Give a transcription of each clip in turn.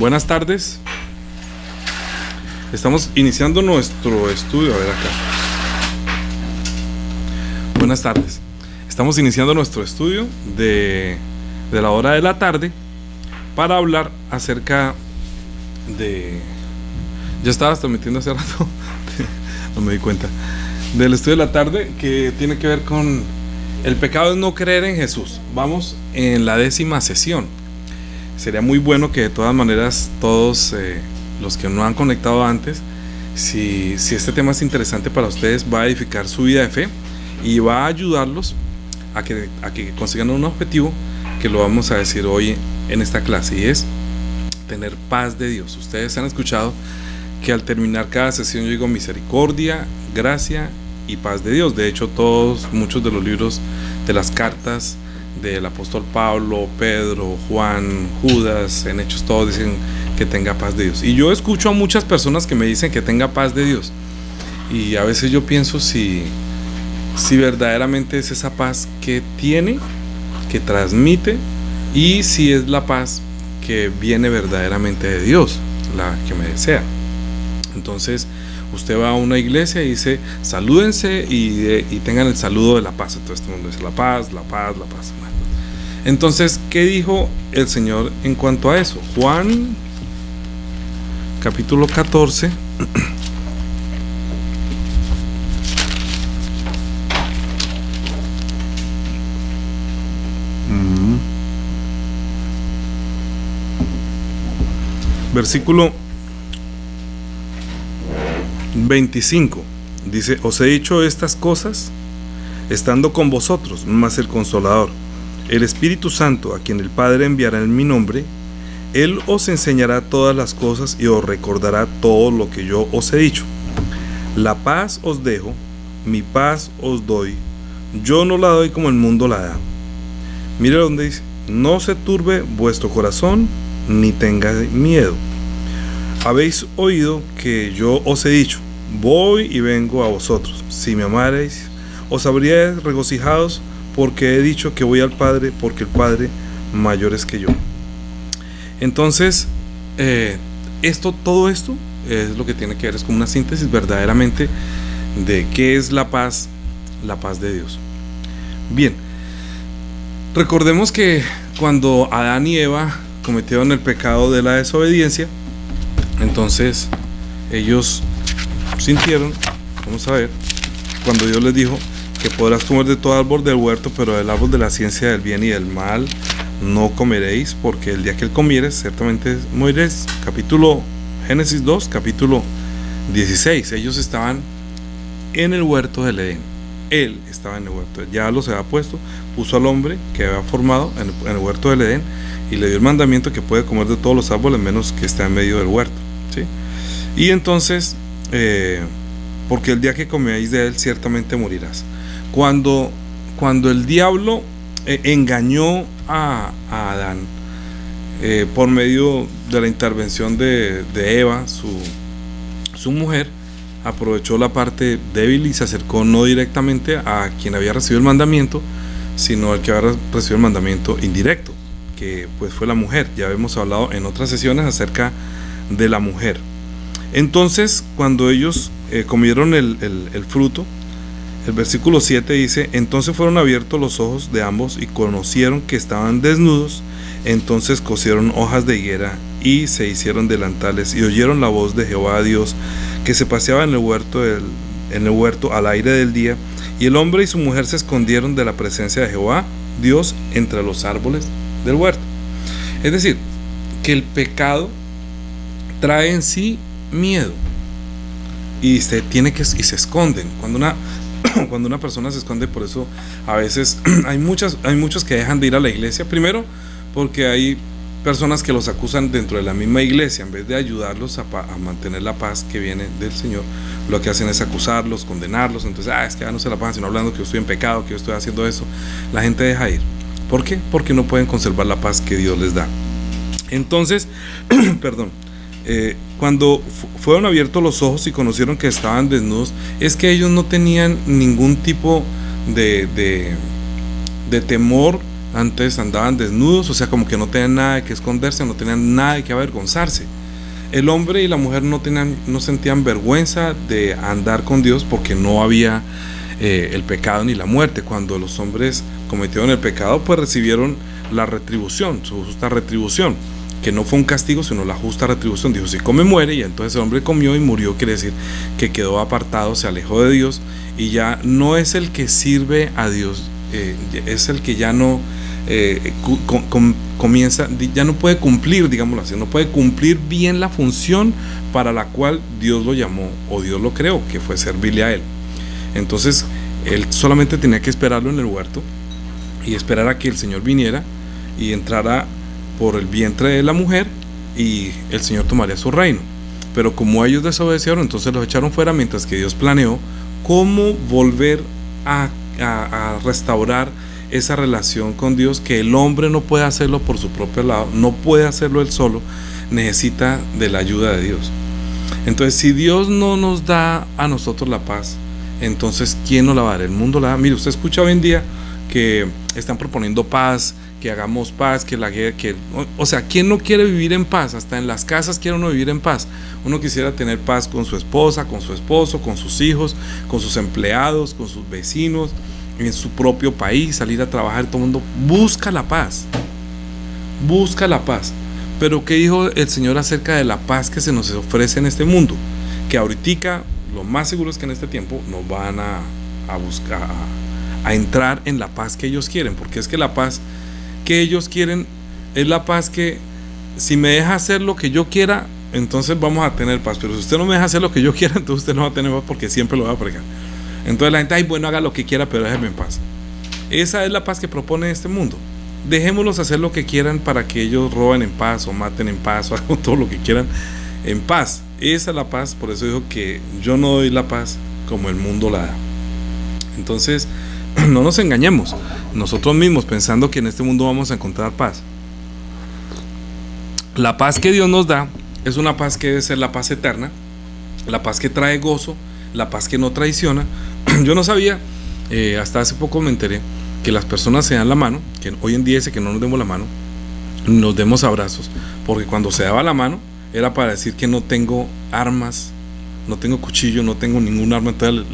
Buenas tardes. Estamos iniciando nuestro estudio. A ver acá. Buenas tardes. Estamos iniciando nuestro estudio de la hora de la tarde para hablar acerca de... Ya estabas transmitiendo hace rato, no me di cuenta. Del estudio de la tarde que tiene que ver con el pecado es no creer en Jesús. Vamos en la 10ª sesión. Sería muy bueno que de todas maneras todos los que no han conectado antes, si este tema es interesante para ustedes, va a edificar su vida de fe y va a ayudarlos a que consigan un objetivo que lo vamos a decir hoy en esta clase, y es tener paz de Dios. Ustedes han escuchado que al terminar cada sesión yo digo misericordia, gracia y paz de Dios. De hecho, muchos de los libros de las cartas del apóstol Pablo, Pedro, Juan, Judas, en Hechos, todos dicen que tenga paz de Dios. Y yo escucho a muchas personas que me dicen que tenga paz de Dios, y a veces yo pienso si verdaderamente es esa paz que tiene, que transmite, y si es la paz que viene verdaderamente de Dios, la que me desea. Entonces usted va a una iglesia y dice salúdense y tengan el saludo de la paz. Entonces todo el mundo dice la paz, la paz, la paz. Entonces, ¿qué dijo el Señor en cuanto a eso? Juan capítulo 14 versículo 25 dice: os he dicho estas cosas estando con vosotros, mas el Consolador, el Espíritu Santo, a quien el Padre enviará en mi nombre, Él os enseñará todas las cosas y os recordará todo lo que yo os he dicho. La paz os dejo, mi paz os doy, yo no la doy como el mundo la da. Mire donde dice: no se turbe vuestro corazón, ni tengáis miedo. Habéis oído que yo os he dicho: voy y vengo a vosotros. Si me amarais, os habríais regocijados, porque he dicho que voy al Padre, porque el Padre mayor es que yo. Entonces, todo esto es lo que tiene que ver, es como una síntesis verdaderamente de qué es la paz de Dios. Bien, recordemos que cuando Adán y Eva cometieron el pecado de la desobediencia, entonces ellos sintieron, vamos a ver, cuando Dios les dijo que podrás comer de todo árbol del huerto, pero del árbol de la ciencia del bien y del mal no comeréis, porque el día que él comieres ciertamente moriréis. Génesis 2, capítulo 16. Ellos estaban en el huerto del Edén. Él estaba en el huerto, ya los había puesto, puso al hombre que había formado en el huerto del Edén, y le dio el mandamiento que puede comer de todos los árboles menos que está en medio del huerto, ¿sí? Y entonces, porque el día que coméis de él ciertamente morirás. Cuando el diablo engañó a Adán por medio de la intervención de Eva, su mujer, aprovechó la parte débil y se acercó no directamente a quien había recibido el mandamiento, sino al que había recibido el mandamiento indirecto, que pues fue la mujer. Ya hemos hablado en otras sesiones acerca de la mujer. Entonces, cuando ellos comieron el fruto, el versículo 7 dice: entonces fueron abiertos los ojos de ambos y conocieron que estaban desnudos. Entonces cosieron hojas de higuera y se hicieron delantales, y oyeron la voz de Jehová Dios que se paseaba en el huerto al aire del día. Y el hombre y su mujer se escondieron de la presencia de Jehová Dios entre los árboles del huerto. Es decir, que el pecado trae en sí miedo, y se esconden. Cuando una persona se esconde, por eso a veces hay muchos que dejan de ir a la iglesia. Primero, porque hay personas que los acusan dentro de la misma iglesia. En vez de ayudarlos a mantener la paz que viene del Señor, lo que hacen es acusarlos, condenarlos. Entonces, es que no se la pasan sino hablando que yo estoy en pecado, que yo estoy haciendo eso. La gente deja ir. ¿Por qué? Porque no pueden conservar la paz que Dios les da. Entonces, cuando fueron abiertos los ojos y conocieron que estaban desnudos, es que ellos no tenían ningún tipo de temor Antes andaban desnudos, o sea, como que no tenían nada de que esconderse, no tenían nada de que avergonzarse. El hombre y la mujer no sentían vergüenza de andar con Dios porque no había el pecado ni la muerte. Cuando los hombres cometieron el pecado, pues recibieron la retribución, su justa retribución, que no fue un castigo, sino la justa retribución. Dijo, si come muere, y entonces el hombre comió y murió, quiere decir que quedó apartado, se alejó de Dios, y ya no es el que sirve a Dios, es el que ya no comienza, ya no puede cumplir, digámoslo así, no puede cumplir bien la función para la cual Dios lo llamó o Dios lo creó, que fue servirle a él. Entonces él solamente tenía que esperarlo en el huerto y esperar a que el Señor viniera y entrara por el vientre de la mujer, y el Señor tomaría su reino. Pero como ellos desobedecieron, entonces los echaron fuera, mientras que Dios planeó cómo volver a restaurar esa relación con Dios, que el hombre no puede hacerlo por su propio lado, no puede hacerlo él solo, necesita de la ayuda de Dios. Entonces, si Dios no nos da a nosotros la paz, entonces ¿quién nos la va a dar? El mundo la da. Mire, usted escucha hoy en día que están proponiendo paz, que hagamos paz, que la guerra, o sea, ¿quién no quiere vivir en paz? Hasta en las casas quiere uno vivir en paz. Uno quisiera tener paz con su esposa, con su esposo, con sus hijos, con sus empleados, con sus vecinos, en su propio país, salir a trabajar. Todo el mundo busca la paz, busca la paz. Pero ¿qué dijo el Señor acerca de la paz que se nos ofrece en este mundo? Que ahorita lo más seguro es que en este tiempo nos van a buscar, a entrar en la paz que ellos quieren, porque es que la paz que ellos quieren es la paz que, si me deja hacer lo que yo quiera, entonces vamos a tener paz. Pero si usted no me deja hacer lo que yo quiera, entonces usted no va a tener paz, porque siempre lo va a fregar. Entonces la gente, ay, bueno, haga lo que quiera, pero déjeme en paz. Esa es la paz que propone este mundo. Dejémoslos hacer lo que quieran para que ellos roben en paz, o maten en paz, o hagan todo lo que quieran en paz. Esa es la paz. Por eso dijo que yo no doy la paz como el mundo la da. Entonces, no nos engañemos nosotros mismos pensando que en este mundo vamos a encontrar paz. La paz que Dios nos da es una paz que debe ser la paz eterna, la paz que trae gozo, la paz que no traiciona. Yo no sabía, hasta hace poco me enteré que las personas se dan la mano, que hoy en día dice que no nos demos la mano, nos demos abrazos, porque cuando se daba la mano era para decir que no tengo armas, no tengo cuchillo, no tengo ningún arma. Entonces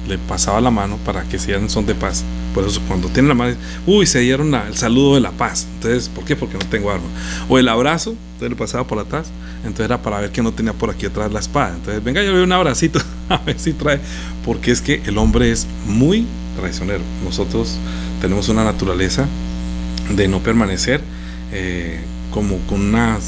le pasaba la mano para que se dieran son de paz. Por eso cuando tienen la mano, se dieron el saludo de la paz. Entonces, ¿por qué? Porque no tengo arma. O el abrazo, entonces le pasaba por atrás, entonces era para ver que no tenía por aquí atrás la espada. Entonces, venga, yo le doy un abracito, a ver si trae, porque es que el hombre es muy traicionero. Nosotros tenemos una naturaleza de no permanecer como con una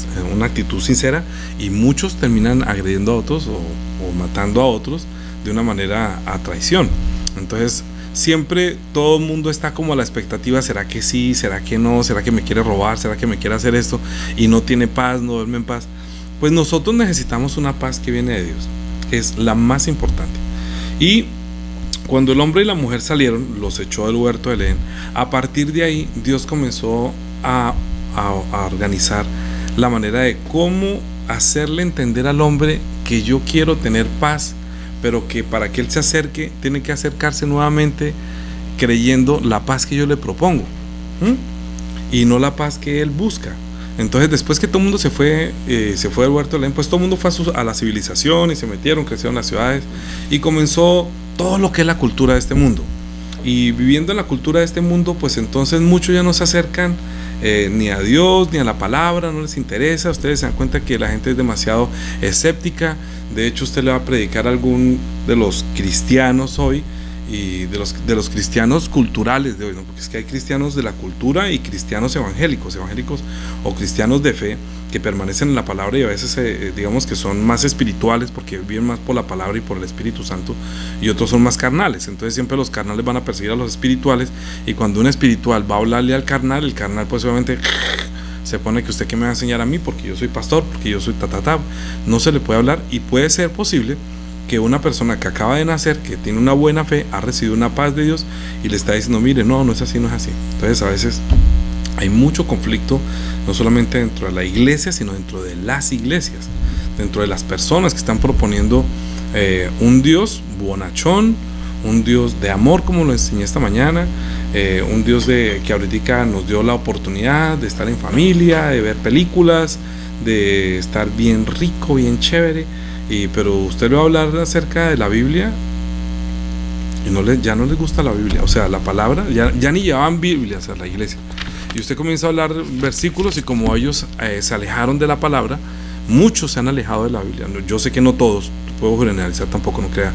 actitud sincera, y muchos terminan agrediendo a otros o matando a otros de una manera a traición. Entonces siempre todo el mundo está como a la expectativa, ¿será que sí? ¿Será que no? ¿Será que me quiere robar? ¿Será que me quiere hacer esto? Y no tiene paz, no duerme en paz. Pues nosotros necesitamos una paz que viene de Dios, que es la más importante. Y cuando el hombre y la mujer salieron, los echó del huerto de Edén. A partir de ahí Dios comenzó a organizar la manera de cómo hacerle entender al hombre que yo quiero tener paz, pero que para que él se acerque, tiene que acercarse nuevamente creyendo la paz que yo le propongo, y no la paz que él busca. Entonces, después que todo el mundo se fue del huerto de Edén, pues todo el mundo fue a la civilización y se metieron, crecieron las ciudades, y comenzó todo lo que es la cultura de este mundo. Y viviendo en la cultura de este mundo, pues entonces muchos ya no se acercan ni a Dios, ni a la palabra, no les interesa. Ustedes se dan cuenta que la gente es demasiado escéptica. De hecho, usted le va a predicar a algún de los cristianos hoy, y de los cristianos culturales de hoy, ¿no? Porque es que hay cristianos de la cultura y cristianos evangélicos o cristianos de fe que permanecen en la palabra, y a veces digamos que son más espirituales porque viven más por la palabra y por el Espíritu Santo, y otros son más carnales. Entonces siempre los carnales van a perseguir a los espirituales, y cuando un espiritual va a hablarle al carnal, el carnal pues obviamente se pone que usted qué me va a enseñar a mí, porque yo soy pastor, porque yo soy no se le puede hablar. Y puede ser posible que una persona que acaba de nacer, que tiene una buena fe, ha recibido una paz de Dios, y le está diciendo, mire, no es así, no es así. Entonces a veces hay mucho conflicto, no solamente dentro de la iglesia, sino dentro de las iglesias, dentro de las personas que están proponiendo un Dios bonachón, un Dios de amor, como lo enseñé esta mañana, un Dios que ahorita nos dio la oportunidad de estar en familia, de ver películas, de estar bien rico, bien chévere, pero usted le va a hablar acerca de la Biblia y ya no les gusta la Biblia, o sea, la palabra, ya ni llevaban Biblias a la iglesia. Y usted comienza a hablar versículos y como ellos se alejaron de la palabra, muchos se han alejado de la Biblia. Yo sé que no todos, puedo generalizar, tampoco, no crea.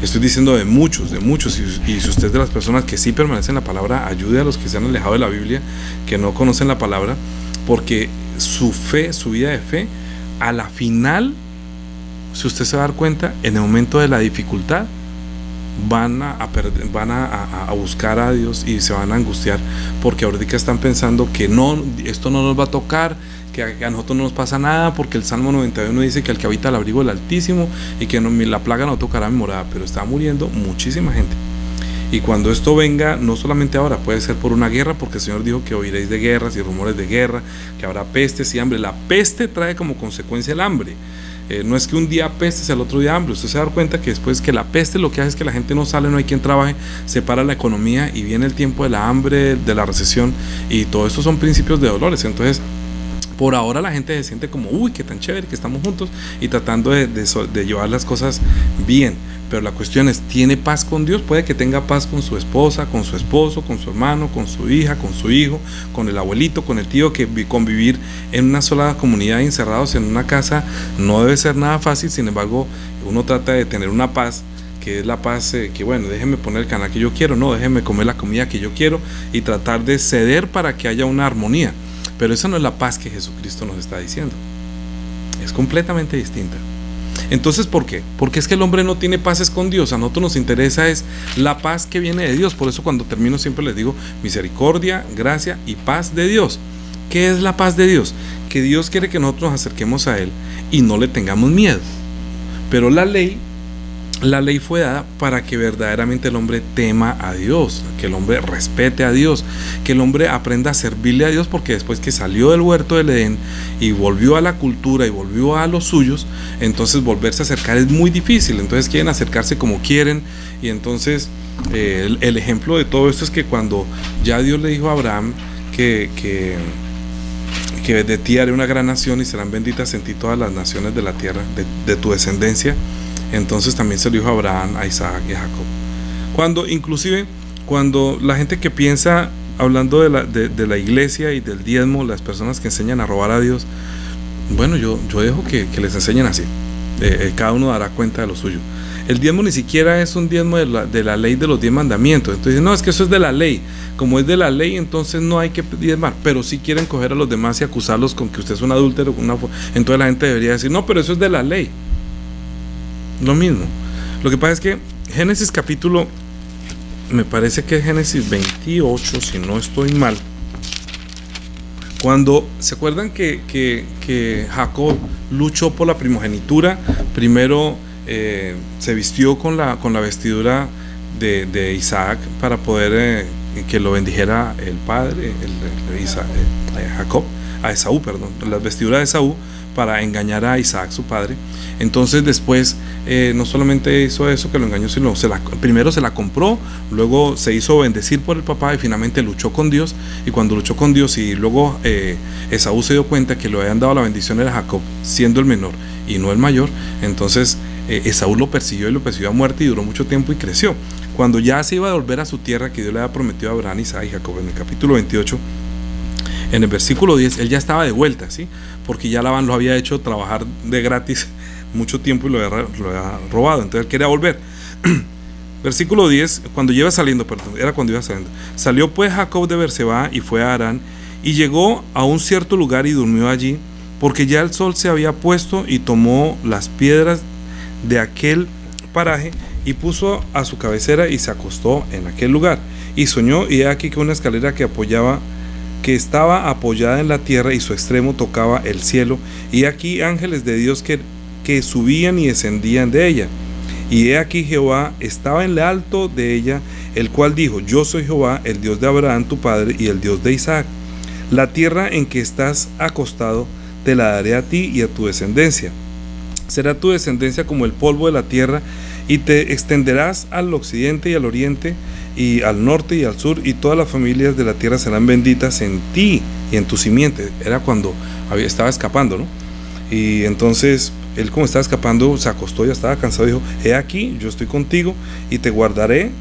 Estoy diciendo de muchos, y si usted es de las personas que sí permanecen en la palabra, ayude a los que se han alejado de la Biblia, que no conocen la palabra, porque su fe, su vida de fe, a la final, si usted se va a dar cuenta, en el momento de la dificultad, van a buscar a Dios y se van a angustiar, porque ahorita están pensando que no, esto no nos va a tocar, que a nosotros no nos pasa nada, porque el Salmo 91 dice que el que habita al abrigo del Altísimo y que la plaga no tocará mi morada, pero está muriendo muchísima gente. Y cuando esto venga, no solamente ahora, puede ser por una guerra, porque el Señor dijo que oiréis de guerras y rumores de guerra, que habrá pestes y hambre. La peste trae como consecuencia el hambre. No es que un día pestes y al otro día hambre. Usted se da cuenta que después que la peste lo que hace es que la gente no sale, no hay quien trabaje, se para la economía y viene el tiempo de la hambre, de la recesión, y todo esto son principios de dolores. Entonces, por ahora la gente se siente como, uy, qué tan chévere que estamos juntos y tratando de llevar las cosas bien. Pero la cuestión es, ¿tiene paz con Dios? Puede que tenga paz con su esposa, con su esposo, con su hermano, con su hija, con su hijo, con el abuelito, con el tío, que convivir en una sola comunidad, encerrados en una casa, no debe ser nada fácil. Sin embargo, uno trata de tener una paz, que es la paz que, bueno, déjeme poner el canal que yo quiero, no, déjeme comer la comida que yo quiero, y tratar de ceder para que haya una armonía. Pero esa no es la paz que Jesucristo nos está diciendo. Es completamente distinta. Entonces, ¿por qué? Porque es que el hombre no tiene paz con Dios. A nosotros nos interesa es la paz que viene de Dios. Por eso cuando termino siempre les digo misericordia, gracia y paz de Dios. ¿Qué es la paz de Dios? Que Dios quiere que nosotros nos acerquemos a Él y no le tengamos miedo. Pero la ley fue dada para que verdaderamente el hombre tema a Dios, que el hombre respete a Dios, que el hombre aprenda a servirle a Dios, porque después que salió del huerto del Edén y volvió a la cultura y volvió a los suyos, entonces volverse a acercar es muy difícil. Entonces quieren acercarse como quieren, y entonces el ejemplo de todo esto es que cuando ya Dios le dijo a Abraham que de ti haré una gran nación y serán benditas en ti todas las naciones de la tierra, de tu descendencia, entonces también se lo dijo a Abraham, a Isaac y a Jacob. Inclusive cuando la gente que piensa, hablando de la iglesia y del diezmo, las personas que enseñan a robar a Dios, bueno, yo dejo que les enseñen así. Cada uno dará cuenta de lo suyo. El diezmo ni siquiera es un diezmo de la ley de los 10 mandamientos. Entonces no, es que eso es de la ley. Como es de la ley, entonces no hay que diezmar. Pero si quieren coger a los demás y acusarlos con que usted es un adúltero, entonces la gente debería decir, no, pero eso es de la ley. Lo mismo. Lo que pasa es que Génesis capítulo, me parece que es Génesis 28, si no estoy mal, cuando se acuerdan que Jacob luchó por la primogenitura, primero se vistió con la vestidura de Isaac para poder que lo bendijera el padre, Esaú, la vestidura de Esaú, para engañar a Isaac, su padre. Entonces después no solamente hizo eso, que lo engañó, sino primero se la compró, luego se hizo bendecir por el papá y finalmente luchó con Dios. Y cuando luchó con Dios y luego Esaú se dio cuenta que le habían dado la bendición era Jacob, siendo el menor y no el mayor, entonces Esaú lo persiguió a muerte y duró mucho tiempo y creció. Cuando ya se iba a volver a su tierra que Dios le había prometido a Abraham, Isaac y Jacob, en el capítulo 28, en el versículo 10, él ya estaba de vuelta, ¿sí? Porque ya Labán lo había hecho trabajar de gratis mucho tiempo y lo había robado, entonces él quería volver. Versículo 10, cuando iba saliendo, salió pues Jacob de Berseba y fue a Harán, y llegó a un cierto lugar y durmió allí, porque ya el sol se había puesto, y tomó las piedras de aquel paraje y puso a su cabecera y se acostó en aquel lugar, y soñó, y he aquí que una escalera que estaba apoyada en la tierra y su extremo tocaba el cielo, y aquí ángeles de Dios que subían y descendían de ella, y he aquí Jehová estaba en lo alto de ella, el cual dijo, yo soy Jehová, el Dios de Abraham tu padre y el Dios de Isaac. La tierra en que estás acostado te la daré a ti y a tu descendencia. Será tu descendencia como el polvo de la tierra, y te extenderás al occidente y al oriente, y al norte y al sur, y todas las familias de la tierra serán benditas en ti y en tu simiente. Era cuando estaba escapando, ¿no? Y entonces él, como estaba escapando, se acostó, ya estaba cansado, dijo: he aquí, yo estoy contigo y te guardaré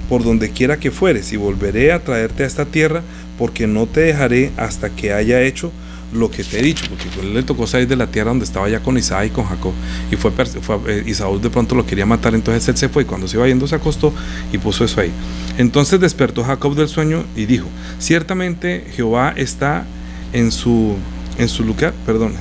por donde quiera que fueres, y volveré a traerte a esta tierra, porque no te dejaré hasta que haya hecho lo que te he dicho. Porque a él le tocó salir de la tierra donde estaba ya con Isaac y con Jacob, y Saúl de pronto lo quería matar. Entonces él se fue, y cuando se iba yendo se acostó y puso eso ahí. Entonces despertó Jacob del sueño y dijo: ciertamente Jehová está en su lugar,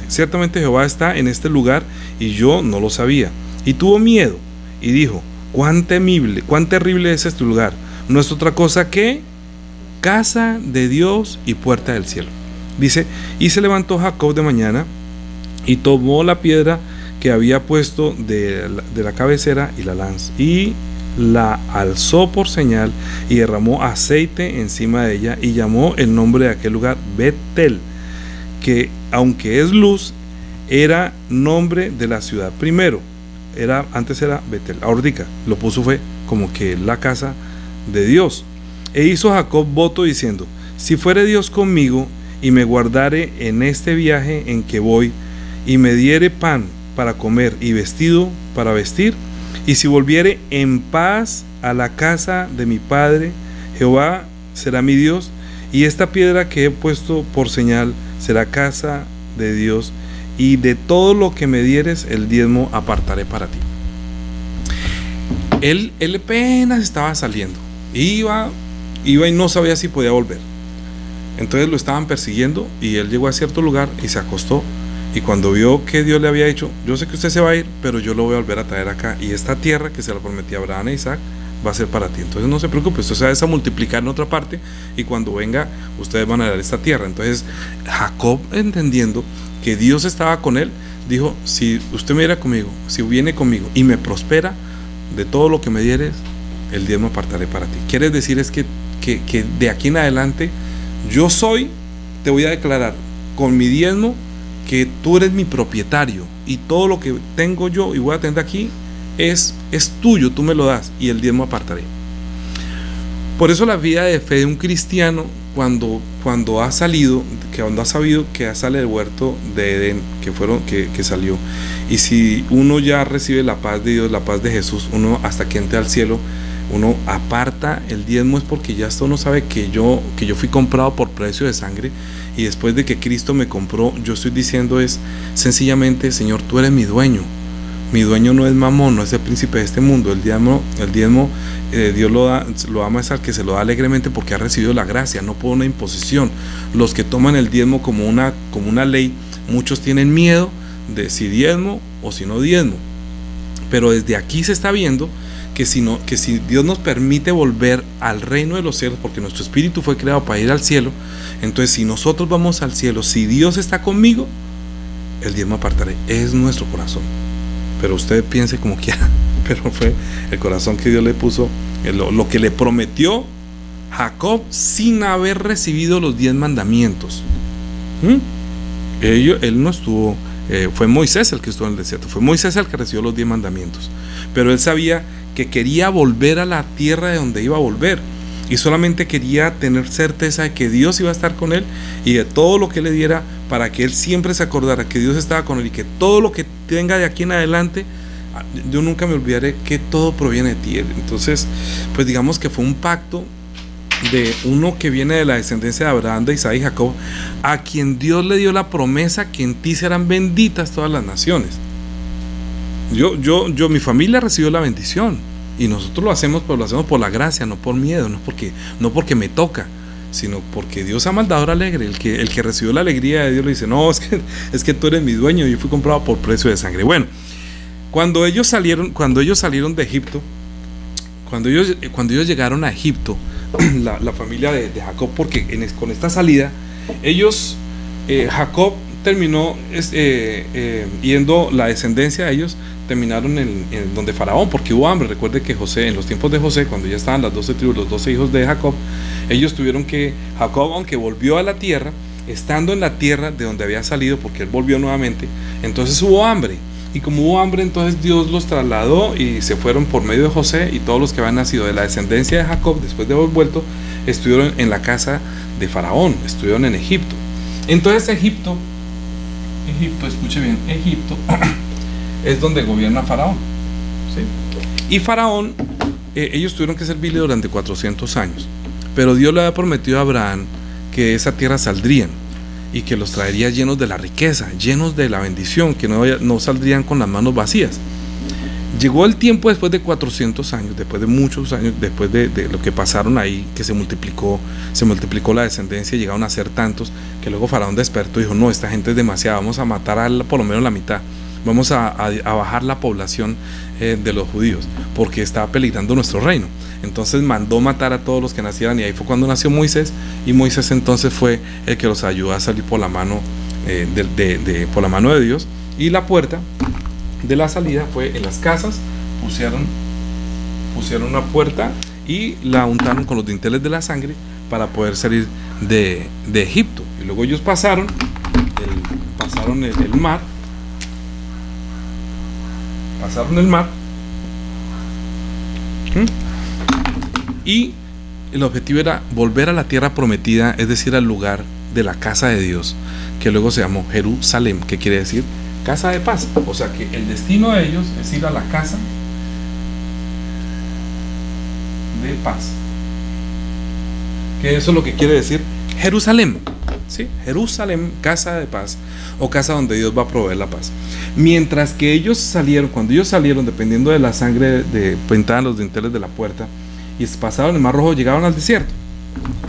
ciertamente Jehová está en este lugar, y yo no lo sabía. Y tuvo miedo y dijo: cuán terrible es este lugar, no es otra cosa que casa de Dios y puerta del cielo. Dice: y se levantó Jacob de mañana y tomó la piedra que había puesto de la cabecera y la lanza, y la alzó por señal, y derramó aceite encima de ella, y llamó el nombre de aquel lugar Betel, que aunque es luz, era nombre de la ciudad. Primero antes era Betel, ahorita lo puso fue como que la casa de Dios. E hizo Jacob voto diciendo: si fuere Dios conmigo, y me guardare en este viaje en que voy, y me diere pan para comer y vestido para vestir, y si volviere en paz a la casa de mi padre, Jehová será mi Dios, y esta piedra que he puesto por señal será casa de Dios, y de todo lo que me dieres el diezmo apartaré para ti. Él apenas estaba saliendo, iba y no sabía si podía volver. Entonces lo estaban persiguiendo, y él llegó a cierto lugar y se acostó, y cuando vio que Dios le había dicho: yo sé que usted se va a ir, pero yo lo voy a volver a traer acá, y esta tierra que se la prometí a Abraham e Isaac va a ser para ti. Entonces no se preocupe, usted se va a multiplicar en otra parte, y cuando venga ustedes van a dar esta tierra. Entonces Jacob, entendiendo que Dios estaba con él, dijo: si usted me irá conmigo, si viene conmigo y me prospera, de todo lo que me dieres el diezmo apartaré para ti. Quiere decir es que de aquí en adelante yo te voy a declarar con mi diezmo que tú eres mi propietario, y todo lo que tengo yo y voy a tener aquí es tuyo, tú me lo das, y el diezmo apartaré. Por eso la vida de fe de un cristiano, cuando ha sabido que sale del huerto de Edén, que salió, y si uno ya recibe la paz de Dios, la paz de Jesús, uno hasta que entre al cielo, uno aparta el diezmo, es porque ya uno sabe que yo fui comprado por precio de sangre, y después de que Cristo me compró, yo estoy diciendo es sencillamente: Señor, tú eres mi dueño. Mi dueño no es Mamón, no es el príncipe de este mundo. El diezmo Dios lo ama es al que se lo da alegremente, porque ha recibido la gracia, no por una imposición. Los que toman el diezmo como una ley, muchos tienen miedo de si diezmo o si no diezmo. Pero desde aquí se está viendo que si Dios nos permite volver al reino de los cielos, porque nuestro espíritu fue creado para ir al cielo, entonces si nosotros vamos al cielo, si Dios está conmigo, el diezmo apartaré. Es nuestro corazón, pero usted piense como quiera, pero fue el corazón que Dios le puso, lo que le prometió Jacob sin haber recibido los 10 mandamientos. Él no estuvo, fue Moisés el que estuvo en el desierto, fue Moisés el que recibió los 10 mandamientos, pero él sabía que quería volver a la tierra de donde iba a volver, y solamente quería tener certeza de que Dios iba a estar con él, y de todo lo que le diera, para que él siempre se acordara que Dios estaba con él, y que todo lo que tenga de aquí en adelante, yo nunca me olvidaré que todo proviene de ti. Entonces, pues digamos que fue un pacto de uno que viene de la descendencia de Abraham, de Isaac y Jacob, a quien Dios le dio la promesa que en ti serán benditas todas las naciones. Mi familia recibió la bendición, y nosotros lo hacemos, pero lo hacemos por la gracia, no por miedo, no porque me toca, sino porque Dios ama al dador alegre. El que recibió la alegría de Dios le dice: no, es que tú eres mi dueño, yo fui comprado por precio de sangre. Bueno, cuando ellos salieron de Egipto, cuando ellos llegaron a Egipto, la familia de Jacob, porque con esta salida Jacob terminó yendo, la descendencia de ellos terminaron en donde Faraón, porque hubo hambre. Recuerde que José, en los tiempos de José, cuando ya estaban las 12 tribus, los 12 hijos de Jacob, ellos Jacob, aunque volvió a la tierra, estando en la tierra de donde había salido, porque él volvió nuevamente, entonces hubo hambre. Y como hubo hambre, entonces Dios los trasladó y se fueron por medio de José, y todos los que habían nacido de la descendencia de Jacob, después de haber vuelto, estuvieron en la casa de Faraón, estuvieron en Egipto. Entonces Egipto, escuche bien, Egipto es donde gobierna Faraón, ¿sí? Y Faraón, ellos tuvieron que servirle durante 400 años, pero Dios le había prometido a Abraham que esa tierra saldrían y que los traería llenos de la riqueza, llenos de la bendición, que no saldrían con las manos vacías. Llegó el tiempo después de 400 años, después de muchos años, después de lo que pasaron ahí, que se multiplicó la descendencia, llegaron a ser tantos, que luego Faraón despertó y dijo, no, esta gente es demasiada, vamos a matar por lo menos la mitad, vamos a bajar la población de los judíos, porque estaba peligrando nuestro reino. Entonces mandó matar a todos los que nacieran, y ahí fue cuando nació Moisés, y Moisés entonces fue el que los ayudó a salir por la mano por la mano de Dios. Y la puerta de la salida fue en las casas, pusieron una puerta y la untaron con los dinteles de la sangre para poder salir de Egipto. Y luego ellos pasaron el mar, y el objetivo era volver a la tierra prometida, es decir, al lugar de la casa de Dios, que luego se llamó Jerusalén, que quiere decir casa de paz. O sea que el destino de ellos es ir a la casa de paz, que eso es lo que quiere decir Jerusalén, ¿sí? Jerusalén, casa de paz, o casa donde Dios va a proveer la paz. Mientras que cuando ellos salieron, dependiendo de la sangre pintada en los dinteles de la puerta, y pasaron el Mar Rojo, llegaron al desierto.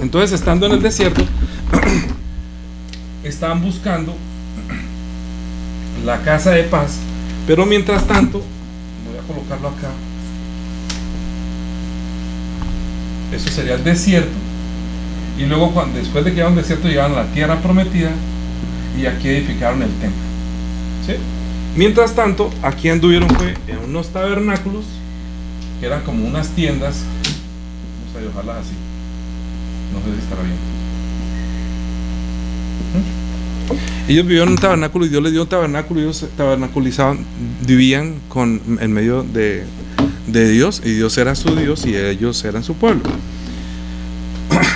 Entonces, estando en el desierto, estaban buscando la casa de paz, pero mientras tanto, voy a colocarlo acá, eso sería el desierto, y luego después de que llegaron al desierto, llegaron a la tierra prometida, y aquí edificaron el templo, ¿sí? Mientras tanto, aquí anduvieron en unos tabernáculos, que eran como unas tiendas, vamos a dibujarlas así, no sé si estará bien. Ellos vivían en un tabernáculo, y Dios les dio un tabernáculo, y ellos tabernaculizaban, vivían en medio de Dios, y Dios era su Dios y ellos eran su pueblo.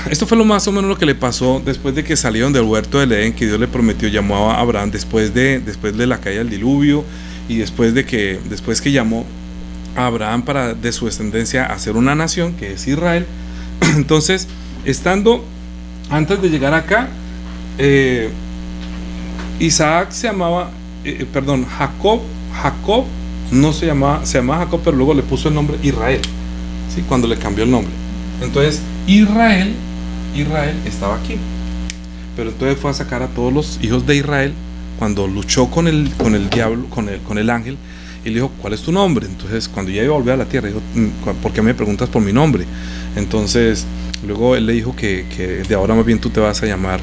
Esto fue lo más o menos lo que le pasó después de que salieron del huerto del Edén, que Dios le prometió, llamó a Abraham después de la caída del diluvio, y después que llamó a Abraham de su descendencia a ser una nación, que es Israel. Entonces, antes de llegar acá, Isaac se llamaba, Jacob no se llamaba Jacob, pero luego le puso el nombre Israel, ¿sí? Cuando le cambió el nombre. Entonces Israel estaba aquí, pero entonces fue a sacar a todos los hijos de Israel cuando luchó con el diablo, con el ángel, y le dijo, ¿cuál es tu nombre? Entonces, cuando ya iba a volver a la tierra, dijo, ¿por qué me preguntas por mi nombre? Entonces luego él le dijo que de ahora más bien tú te vas a llamar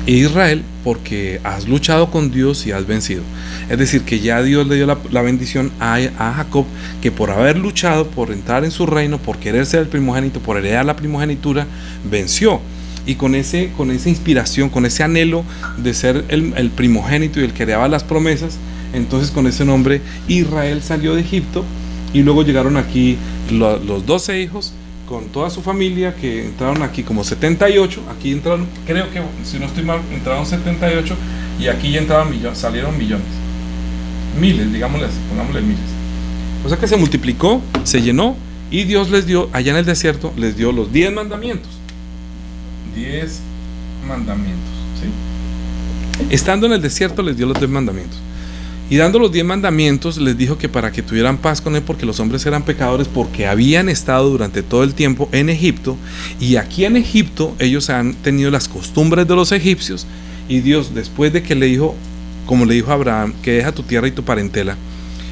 Israel, porque has luchado con Dios y has vencido. Es decir, que ya Dios le dio la bendición a Jacob, que por haber luchado, por entrar en su reino, por querer ser el primogénito, por heredar la primogenitura, venció. Y con esa inspiración, con ese anhelo de ser el primogénito y el que heredaba las promesas, entonces con ese nombre Israel salió de Egipto. Y luego llegaron aquí los 12 hijos con toda su familia, que entraron aquí como 78. Aquí entraron, creo que, si no estoy mal, entraron 78, y aquí ya salieron millones, miles, pongámosle miles. O sea que se multiplicó, se llenó, y Dios les dio, allá en el desierto, les dio los 10 mandamientos. 10 mandamientos, ¿sí? Estando en el desierto les dio los 10 mandamientos. Y dando los 10 mandamientos les dijo que para que tuvieran paz con él, porque los hombres eran pecadores, porque habían estado durante todo el tiempo en Egipto, y aquí en Egipto ellos han tenido las costumbres de los egipcios. Y Dios, después de que le dijo, como le dijo a Abraham, que deja tu tierra y tu parentela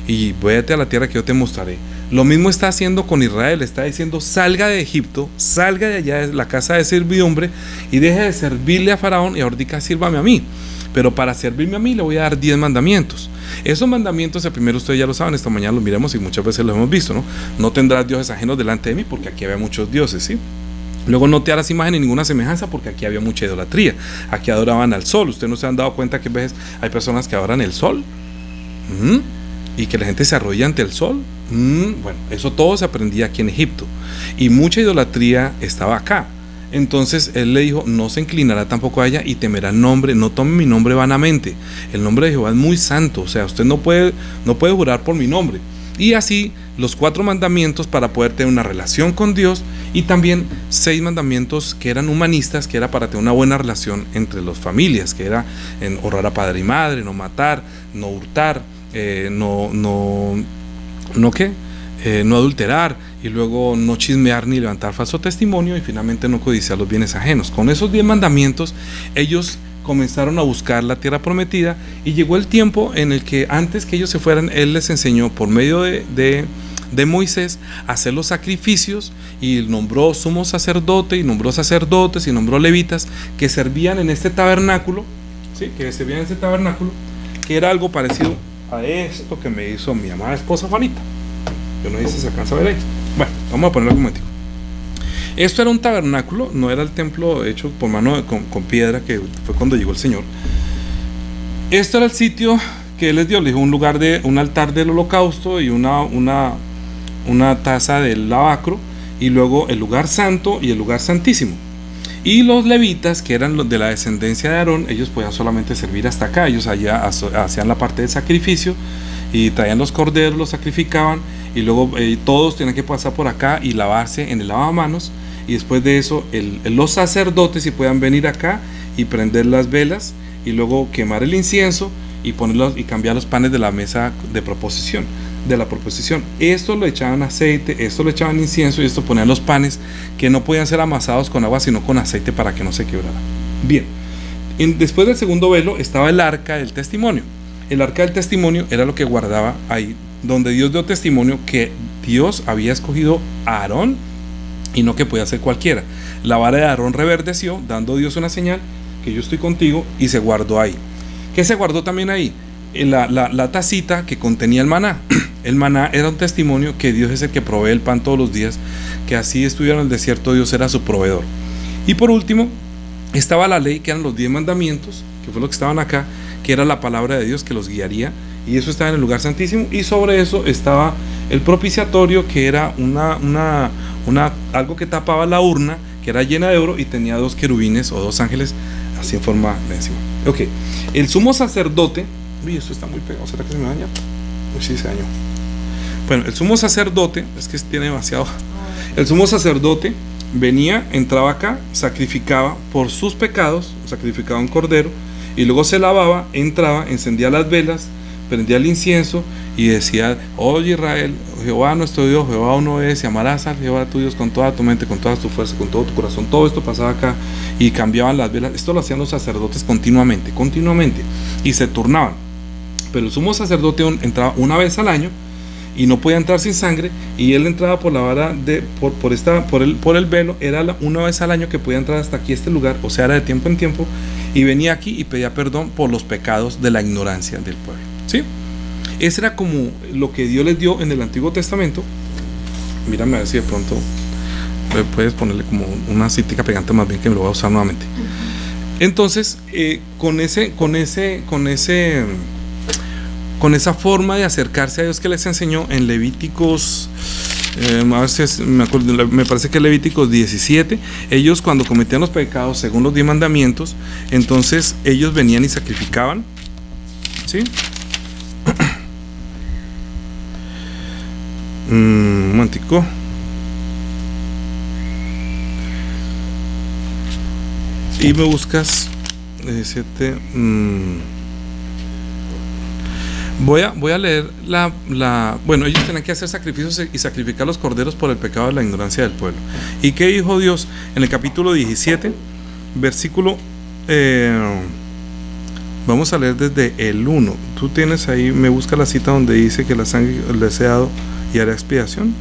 y váyate a la tierra que yo te mostraré, lo mismo está haciendo con Israel. Está diciendo, salga de Egipto, salga de allá de la casa de servidumbre y deje de servirle a Faraón, y ahorita sírvame a mí. Pero para servirme a mí le voy a dar 10 mandamientos. Esos mandamientos, el primero ustedes ya lo saben, esta mañana los miramos y muchas veces los hemos visto, ¿no? No tendrás dioses ajenos delante de mí, porque aquí había muchos dioses, ¿sí? Luego, no te harás imagen ni ninguna semejanza, porque aquí había mucha idolatría. Aquí adoraban al sol. Ustedes no se han dado cuenta que a veces hay personas que adoran el sol. Y que la gente se arrodilla ante el sol. Bueno, eso todo se aprendía aquí en Egipto. Y mucha idolatría estaba acá. Entonces él le dijo, no se inclinará tampoco a ella y temerá el nombre, no tome mi nombre vanamente. El nombre de Jehová es muy santo, o sea, usted no puede jurar por mi nombre. Y así los 4 mandamientos para poder tener una relación con Dios, y también 6 mandamientos que eran humanistas, que era para tener una buena relación entre las familias, que era honrar a padre y madre, no matar, no hurtar, no adulterar, y luego no chismear ni levantar falso testimonio, y finalmente no codiciar los bienes ajenos. Con esos 10 mandamientos ellos comenzaron a buscar la tierra prometida, y llegó el tiempo en el que antes que ellos se fueran, él les enseñó por medio de Moisés a hacer los sacrificios, y nombró sumo sacerdote, y nombró sacerdotes, y nombró levitas que servían en este tabernáculo, ¿sí? Que era algo parecido a esto que me hizo mi amada esposa Juanita. Yo no sé si se alcanza a ver ahí. Bueno, vamos a ponerlo un momentico. Esto era un tabernáculo, no era el templo hecho por mano con piedra, que fue cuando llegó el Señor. Esto era el sitio que Él les dio. Les dijo un altar del holocausto y una taza del lavacro, y luego el lugar santo y el lugar santísimo. Y los levitas, que eran los de la descendencia de Aarón, ellos podían solamente servir hasta acá. Ellos allá hacían la parte del sacrificio y traían los corderos, los sacrificaban, y luego todos tenían que pasar por acá y lavarse en el lavamanos. Y después de eso los sacerdotes sí podían venir acá y prender las velas, y luego quemar el incienso y ponerlos y cambiar los panes de la mesa de la proposición. Esto lo echaban aceite, esto lo echaban incienso, y esto ponían los panes que no podían ser amasados con agua sino con aceite para que no se quebrara. Bien, después del segundo velo estaba el arca del testimonio. El arca del testimonio era lo que guardaba ahí, donde Dios dio testimonio que Dios había escogido a Aarón y no que podía ser cualquiera. La vara de Aarón reverdeció, dando Dios una señal que yo estoy contigo, y se guardó ahí. ¿Qué se guardó también ahí? La tacita que contenía el maná. El maná era un testimonio que Dios es el que provee el pan todos los días, que así estuvieron en el desierto, Dios era su proveedor. Y por último estaba la ley, que eran los 10 mandamientos, que fue lo que estaban acá, que era la palabra de Dios que los guiaría, y eso estaba en el lugar santísimo. Y sobre eso estaba el propiciatorio, que era algo que tapaba la urna, que era llena de oro y tenía 2 querubines o 2 ángeles así en forma de encima. Ok, el sumo sacerdote, uy, esto está muy pegado, ¿será que se me daña? Uy, sí, se dañó. Bueno, el sumo sacerdote, es que tiene demasiado. El sumo sacerdote venía, entraba acá, sacrificaba por sus pecados, sacrificaba un cordero, y luego se lavaba, entraba, encendía las velas, prendía el incienso y decía: oye Israel, Jehová nuestro Dios, Jehová uno es, y amarás a Jehová tu Dios con toda tu mente, con toda tu fuerza, con todo tu corazón. Todo esto pasaba acá, y cambiaban las velas. Esto lo hacían los sacerdotes continuamente, y se turnaban. Pero el sumo sacerdote entraba una vez al año, y no podía entrar sin sangre, y él entraba por la vara por el velo. Era una vez al año que podía entrar hasta aquí, este lugar, o sea, era de tiempo en tiempo, y venía aquí y pedía perdón por los pecados de la ignorancia del pueblo, ¿sí? Ese era como lo que Dios les dio en el Antiguo Testamento. Mírame a ver si de pronto puedes ponerle como una cítica pegante, más bien, que me lo voy a usar nuevamente. Entonces, con esa forma de acercarse a Dios que les enseñó en Levíticos, a ver si me parece que Levíticos 17, ellos cuando cometían los pecados según los 10 mandamientos, entonces ellos venían y sacrificaban, ¿sí? Un momentico. Y me buscas 17. Voy a leer bueno, ellos tenían que hacer sacrificios y sacrificar los corderos por el pecado de la ignorancia del pueblo. ¿Y qué dijo Dios en el capítulo 17, versículo vamos a leer desde el 1? Tú tienes ahí, me busca la cita donde dice que la sangre les he dado y hará expiación.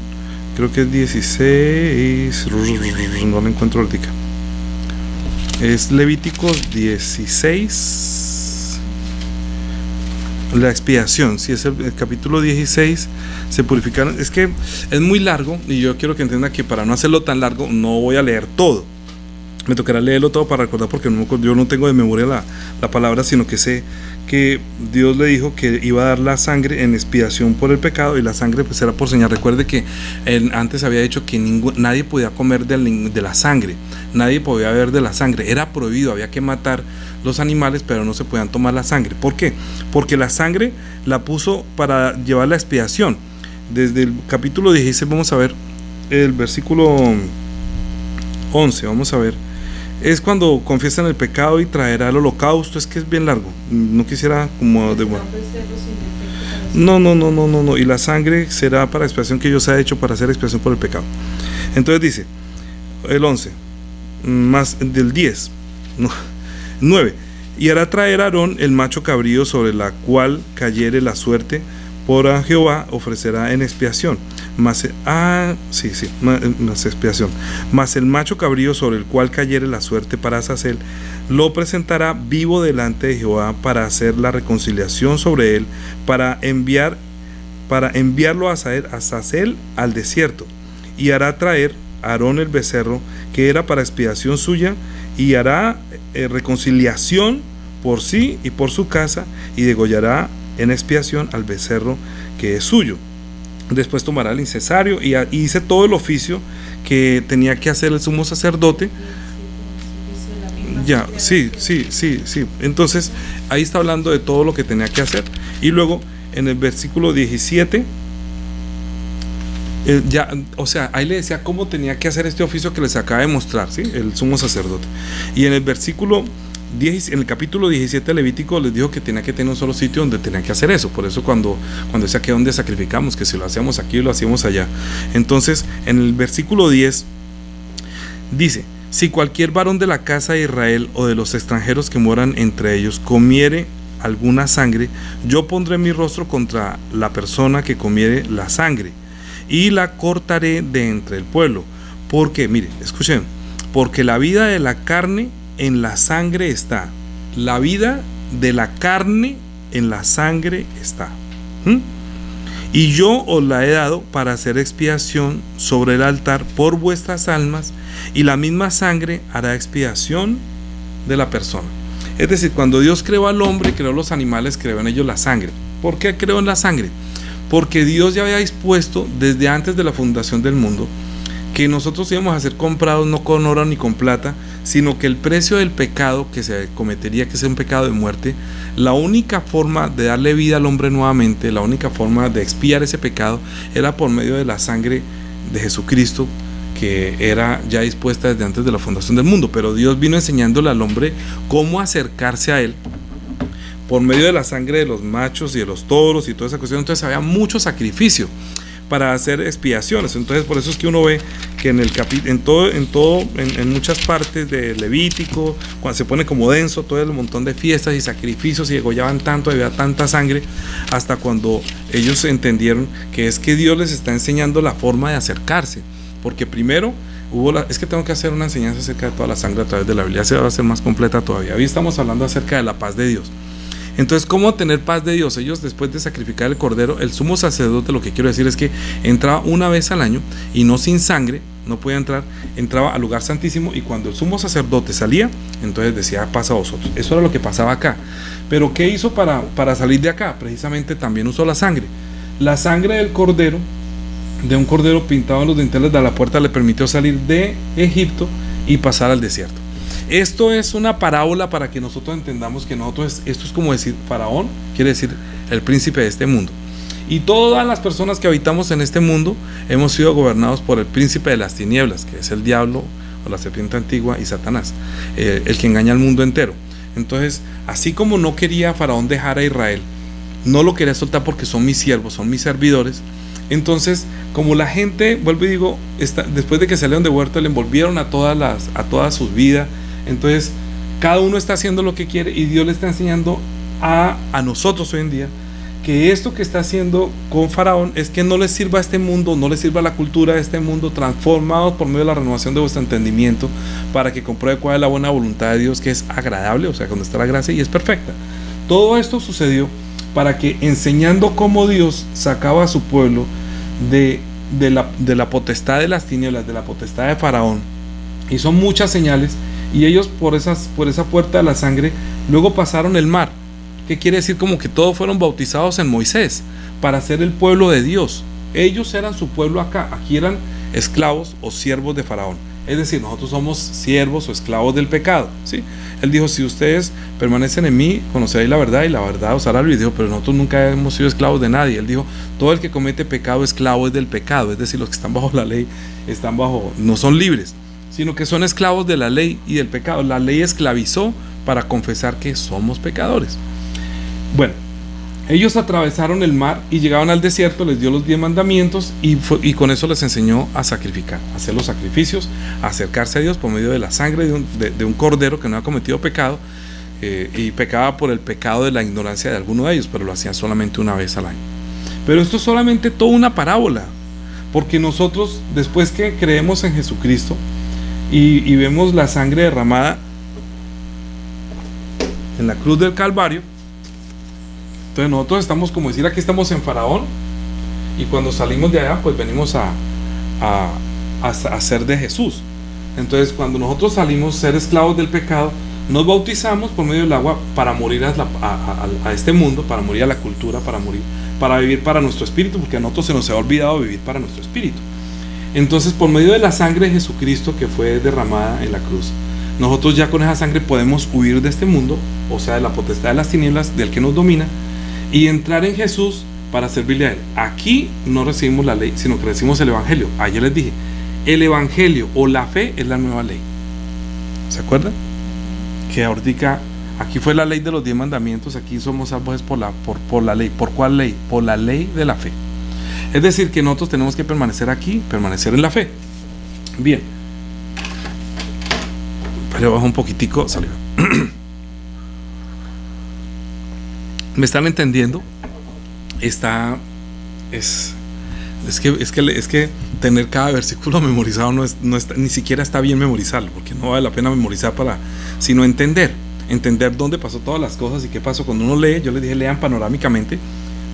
Creo que es 16, no la encuentro ahorita. Es Levíticos 16, la expiación. Si es el capítulo 16, se purificaron. Es que es muy largo, y yo quiero que entiendan que para no hacerlo tan largo no voy a leer todo. Me tocará leerlo todo para recordar porque yo no tengo de memoria la palabra, sino que sé que Dios le dijo que iba a dar la sangre en expiación por el pecado, y la sangre pues era por señal. Recuerde que él antes había dicho que nadie podía comer de la sangre, nadie podía beber de la sangre, era prohibido, había que matar los animales, pero no se podían tomar la sangre. ¿Por qué? Porque la sangre la puso para llevar la expiación. Desde el capítulo 16 vamos a ver el versículo 11, vamos a ver. Es cuando confiesan el pecado y traerá el holocausto. Es que es bien largo, no quisiera como de bueno. No. Y la sangre será para expiación, que Dios ha hecho para hacer expiación por el pecado. Entonces dice el 11 más del 10, 9. Y hará traer Aarón el macho cabrío sobre la cual cayere la suerte por a Jehová, ofrecerá en expiación. Más expiación. Mas el macho cabrío sobre el cual cayere la suerte para Azazel, lo presentará vivo delante de Jehová para hacer la reconciliación sobre él, para enviarlo a Azazel al desierto. Y hará traer Aarón el becerro, que era para expiación suya, y hará reconciliación por sí y por su casa, y degollará en expiación al becerro que es suyo. Después tomará el incensario y hice todo el oficio que tenía que hacer el sumo sacerdote. Ya, sí. Entonces ahí está hablando de todo lo que tenía que hacer. Y luego en el versículo 17 ahí le decía cómo tenía que hacer este oficio que les acaba de mostrar, ¿sí? El sumo sacerdote. Y en el versículo 10, en el capítulo 17 de Levítico les dijo que tenía que tener un solo sitio donde tenían que hacer eso. Por eso cuando decía que donde sacrificamos, que si lo hacíamos aquí lo hacíamos allá. Entonces en el versículo 10 dice: si cualquier varón de la casa de Israel o de los extranjeros que moran entre ellos comiere alguna sangre, yo pondré mi rostro contra la persona que comiere la sangre y la cortaré de entre el pueblo. Porque, mire, escuchen, porque la vida de la carne en la sangre está. La vida de la carne en la sangre está. Y yo os la he dado para hacer expiación sobre el altar por vuestras almas, y la misma sangre hará expiación de la persona. Es decir, cuando Dios creó al hombre, creó los animales, creó en ellos la sangre. ¿Por qué creó en la sangre? Porque Dios ya había dispuesto desde antes de la fundación del mundo que nosotros íbamos a ser comprados no con oro ni con plata, sino que el precio del pecado que se cometería, que es un pecado de muerte, la única forma de darle vida al hombre nuevamente, la única forma de expiar ese pecado, era por medio de la sangre de Jesucristo, que era ya dispuesta desde antes de la fundación del mundo. Pero Dios vino enseñándole al hombre cómo acercarse a él por medio de la sangre de los machos y de los toros y toda esa cuestión. Entonces había mucho sacrificio para hacer expiaciones. Entonces por eso es que uno ve que en muchas partes de Levítico, cuando se pone como denso todo el montón de fiestas y sacrificios, y degollaban tanto, había tanta sangre, hasta cuando ellos entendieron que es que Dios les está enseñando la forma de acercarse. Porque primero es que tengo que hacer una enseñanza acerca de toda la sangre a través de la Biblia. Se va a hacer más completa todavía. Hoy estamos hablando acerca de la paz de Dios. Entonces, ¿cómo tener paz de Dios? Ellos, después de sacrificar el cordero, el sumo sacerdote, lo que quiero decir es que entraba una vez al año, y no sin sangre, no podía entrar, entraba al lugar santísimo, y cuando el sumo sacerdote salía, entonces decía: pasa a vosotros. Eso era lo que pasaba acá. Pero ¿qué hizo para salir de acá? Precisamente también usó la sangre. La sangre del cordero, de un cordero pintado en los dinteles de la puerta, le permitió salir de Egipto y pasar al desierto. Esto es una parábola para que nosotros entendamos que esto es como decir Faraón, quiere decir el príncipe de este mundo. Y todas las personas que habitamos en este mundo hemos sido gobernados por el príncipe de las tinieblas, que es el diablo o la serpiente antigua, y Satanás, el que engaña al mundo entero. Entonces, así como no quería Faraón dejar a Israel, no lo quería soltar porque son mis siervos, son mis servidores. Entonces, como la gente, vuelvo y digo, después de que salieron de huerto, le envolvieron a todas sus vidas. Entonces cada uno está haciendo lo que quiere, y Dios le está enseñando a nosotros hoy en día que esto que está haciendo con Faraón es que no les sirva a este mundo, no les sirva a la cultura de este mundo, transformados por medio de la renovación de vuestro entendimiento, para que compruebe cuál es la buena voluntad de Dios, que es agradable, o sea, donde está la gracia y es perfecta. Todo esto sucedió para que, enseñando cómo Dios sacaba a su pueblo de la potestad de las tinieblas, de la potestad de Faraón, y son muchas señales, y ellos por esa puerta de la sangre luego pasaron el mar. ¿Qué quiere decir? Como que todos fueron bautizados en Moisés para ser el pueblo de Dios. Ellos eran su pueblo acá, aquí eran esclavos o siervos de Faraón. Es decir, nosotros somos siervos o esclavos del pecado, ¿sí? Él dijo, si ustedes permanecen en mí, conoceréis la verdad y la verdad os hará libre. Dijo, pero nosotros nunca hemos sido esclavos de nadie. Él dijo, todo el que comete pecado, esclavo es del pecado. Es decir, los que están bajo la ley, no son libres, sino que son esclavos de la ley y del pecado. La ley esclavizó para confesar que somos pecadores. Bueno, ellos atravesaron el mar y llegaron al desierto, les dio los 10 mandamientos y con eso les enseñó a sacrificar, a hacer los sacrificios, a acercarse a Dios por medio de la sangre de un cordero que no ha cometido pecado, y pecaba por el pecado de la ignorancia de alguno de ellos, pero lo hacían solamente una vez al año. Pero esto es solamente toda una parábola, porque nosotros, después que creemos en Jesucristo y vemos la sangre derramada en la cruz del Calvario, entonces nosotros estamos, como decir, aquí estamos en Faraón, y cuando salimos de allá pues venimos a ser de Jesús. Entonces cuando nosotros salimos ser esclavos del pecado, nos bautizamos por medio del agua para morir a este mundo, para morir a la cultura, para vivir para nuestro espíritu, porque a nosotros se nos ha olvidado vivir para nuestro espíritu. Entonces por medio de la sangre de Jesucristo que fue derramada en la cruz, nosotros ya con esa sangre podemos huir de este mundo, o sea, de la potestad de las tinieblas, del que nos domina, y entrar en Jesús para servirle a Él. Aquí no recibimos la ley, sino que recibimos el Evangelio. Ayer les dije, el Evangelio o la fe es la nueva ley. ¿Se acuerdan? Que ahorita, aquí fue la ley de los 10 mandamientos, aquí somos salvos por la ley. ¿Por cuál ley? Por la ley de la fe. Es decir, que nosotros tenemos que permanecer aquí, permanecer en la fe. Bien. Pero bajo un poquitico, salió. ¿Me están entendiendo? Es que tener cada versículo memorizado ni siquiera está bien memorizarlo, porque no vale la pena memorizar sino entender dónde pasó todas las cosas y qué pasó cuando uno lee. Yo les dije, lean panorámicamente.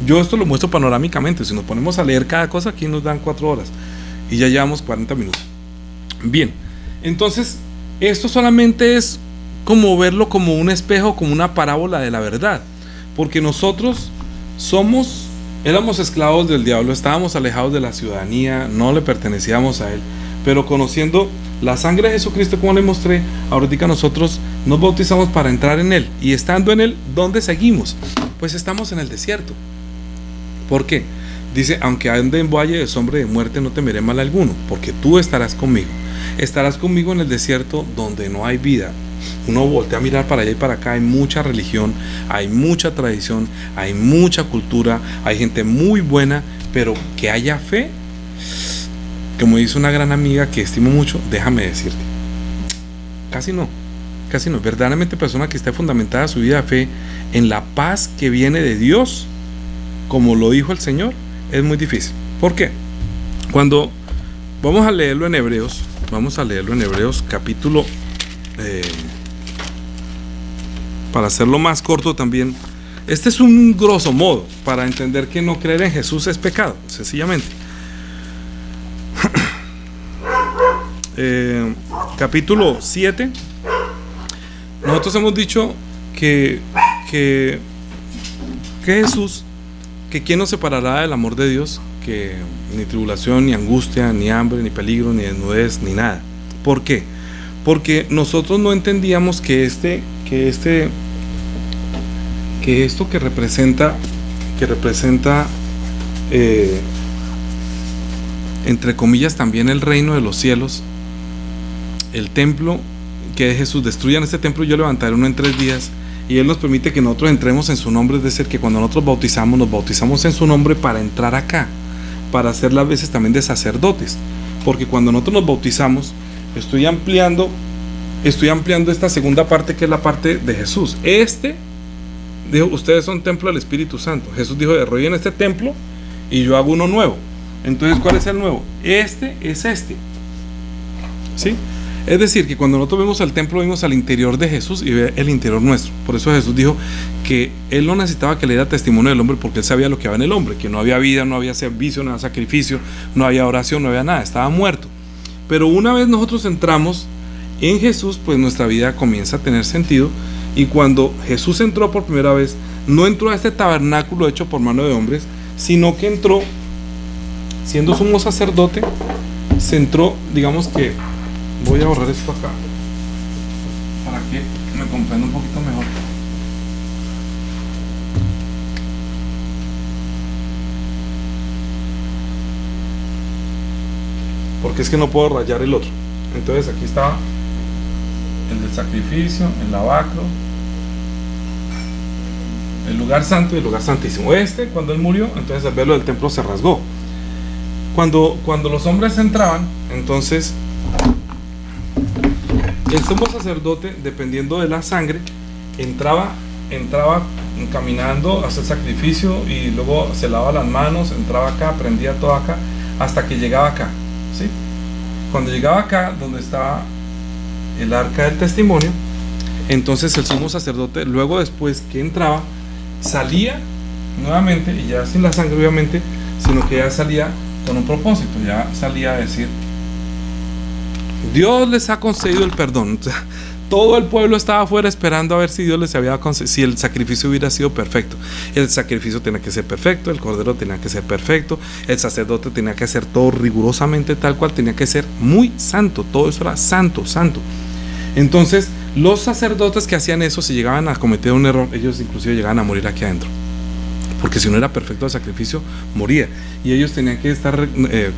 Yo esto lo muestro panorámicamente. Si nos ponemos a leer cada cosa, aquí nos dan 4 horas y ya llevamos 40 minutos. Bien, entonces esto solamente es como verlo como un espejo, como una parábola de la verdad, porque nosotros éramos esclavos del diablo, estábamos alejados de la ciudadanía, no le pertenecíamos a él, pero conociendo la sangre de Jesucristo, como le mostré, ahorita nosotros nos bautizamos para entrar en él, y estando en él, ¿dónde seguimos? Pues estamos en el desierto. ¿Por qué? Dice, aunque ande en valle de sombra de muerte, no temeré mal alguno, porque tú estarás conmigo en el desierto donde no hay vida. Uno voltea a mirar para allá y para acá, hay mucha religión, hay mucha tradición, hay mucha cultura, hay gente muy buena, pero que haya fe, como dice una gran amiga que estimo mucho, déjame decirte, casi no. Verdaderamente persona que esté fundamentada su vida de fe en la paz que viene de Dios, como lo dijo el Señor, es muy difícil. ¿Por qué? Cuando vamos a leerlo en Hebreos capítulo, para hacerlo más corto también, este es un grosso modo para entender que no creer en Jesús es pecado, sencillamente. Capítulo 7, nosotros hemos dicho que Jesús, que quién nos separará del amor de Dios, que ni tribulación, ni angustia, ni hambre, ni peligro, ni desnudez, ni nada. ¿Por qué? Porque nosotros no entendíamos que esto que representa entre comillas también el reino de los cielos, el templo que Jesús, destruyan este templo y yo levantaré uno en 3 días, y Él nos permite que nosotros entremos en su nombre. Es decir, que cuando nosotros bautizamos, nos bautizamos en su nombre para entrar acá, para ser las veces también de sacerdotes, porque cuando nosotros nos bautizamos, estoy ampliando esta segunda parte, que es la parte de Jesús. Dijo, ustedes son templo del Espíritu Santo. Jesús dijo, derroyen este templo y yo hago uno nuevo. Entonces, ¿cuál es el nuevo? Este es este, ¿sí? Es decir, que cuando nosotros vemos al templo, vemos al interior de Jesús y ve el interior nuestro. Por eso Jesús dijo que Él no necesitaba que le diera testimonio del hombre, porque Él sabía lo que había en el hombre, que no había vida, no había servicio, no había sacrificio, no había oración, no había nada, estaba muerto. Pero una vez nosotros entramos En Jesús, pues nuestra vida comienza a tener sentido. Y cuando Jesús entró por primera vez, no entró a este tabernáculo hecho por mano de hombres, sino que entró, siendo sumo sacerdote, se entró, digamos que, voy a borrar esto acá, para que me comprenda un poquito mejor. Porque es que no puedo rayar el otro. Entonces aquí estaba el del sacrificio, el lavacro, el lugar santo y el lugar santísimo. Cuando él murió, entonces el velo del templo se rasgó. Cuando los hombres entraban, entonces el sumo sacerdote, dependiendo de la sangre, entraba caminando hacia el sacrificio y luego se lavaba las manos, entraba acá, prendía todo acá, hasta que llegaba acá, ¿sí? Cuando llegaba acá, donde estaba el arca del testimonio, entonces el sumo sacerdote, luego después que entraba, salía nuevamente, y ya sin la sangre obviamente, sino que ya salía con un propósito, ya salía a decir: Dios les ha concedido el perdón. O sea, todo el pueblo estaba afuera esperando a ver si Dios les había concedido, si el sacrificio hubiera sido perfecto. El sacrificio tenía que ser perfecto, el cordero tenía que ser perfecto, el sacerdote tenía que hacer todo rigurosamente tal cual, tenía que ser muy santo, todo eso era santo, santo. Entonces los sacerdotes que hacían eso, si llegaban a cometer un error, ellos inclusive llegaban a morir aquí adentro, porque si no era perfecto el sacrificio, moría. Y ellos tenían que estar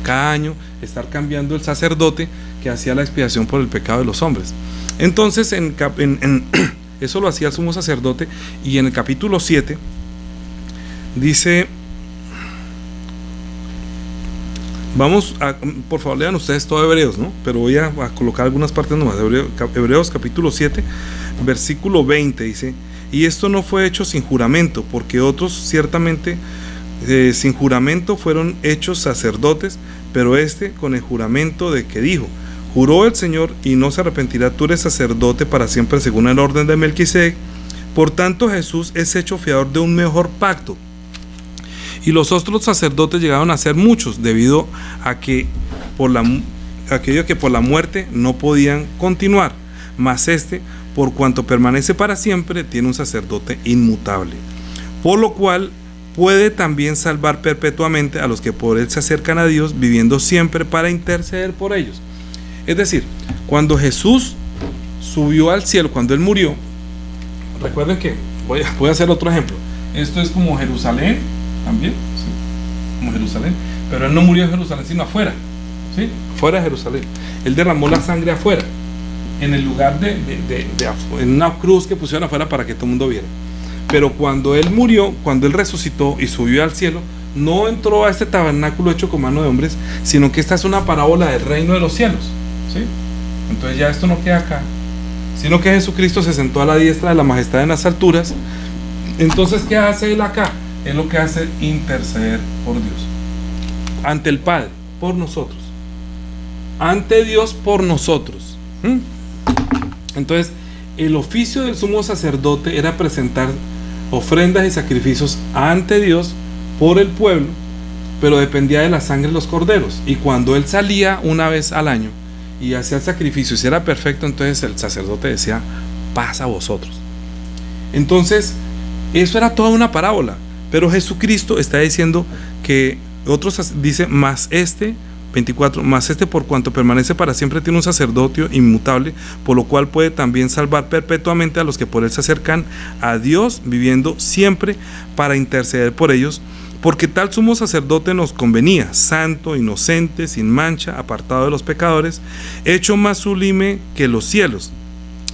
cada año estar cambiando el sacerdote que hacía la expiación por el pecado de los hombres. Entonces eso lo hacía el sumo sacerdote. Y en el capítulo 7 dice, por favor lean ustedes todo Hebreos, ¿no? Pero voy a colocar algunas partes nomás. Hebreos capítulo 7 versículo 20 dice: y esto no fue hecho sin juramento, porque otros ciertamente sin juramento fueron hechos sacerdotes, pero con el juramento de que dijo: juró el Señor y no se arrepentirá, tú eres sacerdote para siempre según el orden de Melquisedec. Por tanto Jesús es hecho fiador de un mejor pacto. Y los otros sacerdotes llegaron a ser muchos, debido a que aquello que por la muerte no podían continuar, mas por cuanto permanece para siempre, tiene un sacerdote inmutable, por lo cual puede también salvar perpetuamente a los que por él se acercan a Dios, viviendo siempre para interceder por ellos. Es decir, cuando Jesús subió al cielo, cuando él murió, recuerden que voy a hacer otro ejemplo. Esto es como Jerusalén también, ¿sí? Como Jerusalén, pero él no murió en Jerusalén, sino afuera, ¿sí? Fuera de Jerusalén. Él derramó la sangre afuera, en el lugar en una cruz que pusieron afuera para que todo el mundo viera. Pero cuando él murió, cuando él resucitó y subió al cielo, no entró a este tabernáculo hecho con mano de hombres, sino que esta es una parábola del reino de los cielos, ¿sí? Entonces ya esto no queda acá, sino que Jesucristo se sentó a la diestra de la majestad en las alturas. Entonces, ¿qué hace él acá? Él lo que hace es interceder por Dios, ante el Padre, por nosotros, ante Dios por nosotros. Entonces, el oficio del sumo sacerdote era presentar ofrendas y sacrificios ante Dios por el pueblo, pero dependía de la sangre de los corderos. Y cuando él salía una vez al año y hacía el sacrificio, y si era perfecto, entonces el sacerdote decía: paz a vosotros. Entonces, eso era toda una parábola. Pero Jesucristo está diciendo que dice: más 24, más por cuanto permanece para siempre, tiene un sacerdocio inmutable, por lo cual puede también salvar perpetuamente a los que por él se acercan a Dios, viviendo siempre para interceder por ellos. Porque tal sumo sacerdote nos convenía, santo, inocente, sin mancha, apartado de los pecadores, hecho más sublime que los cielos,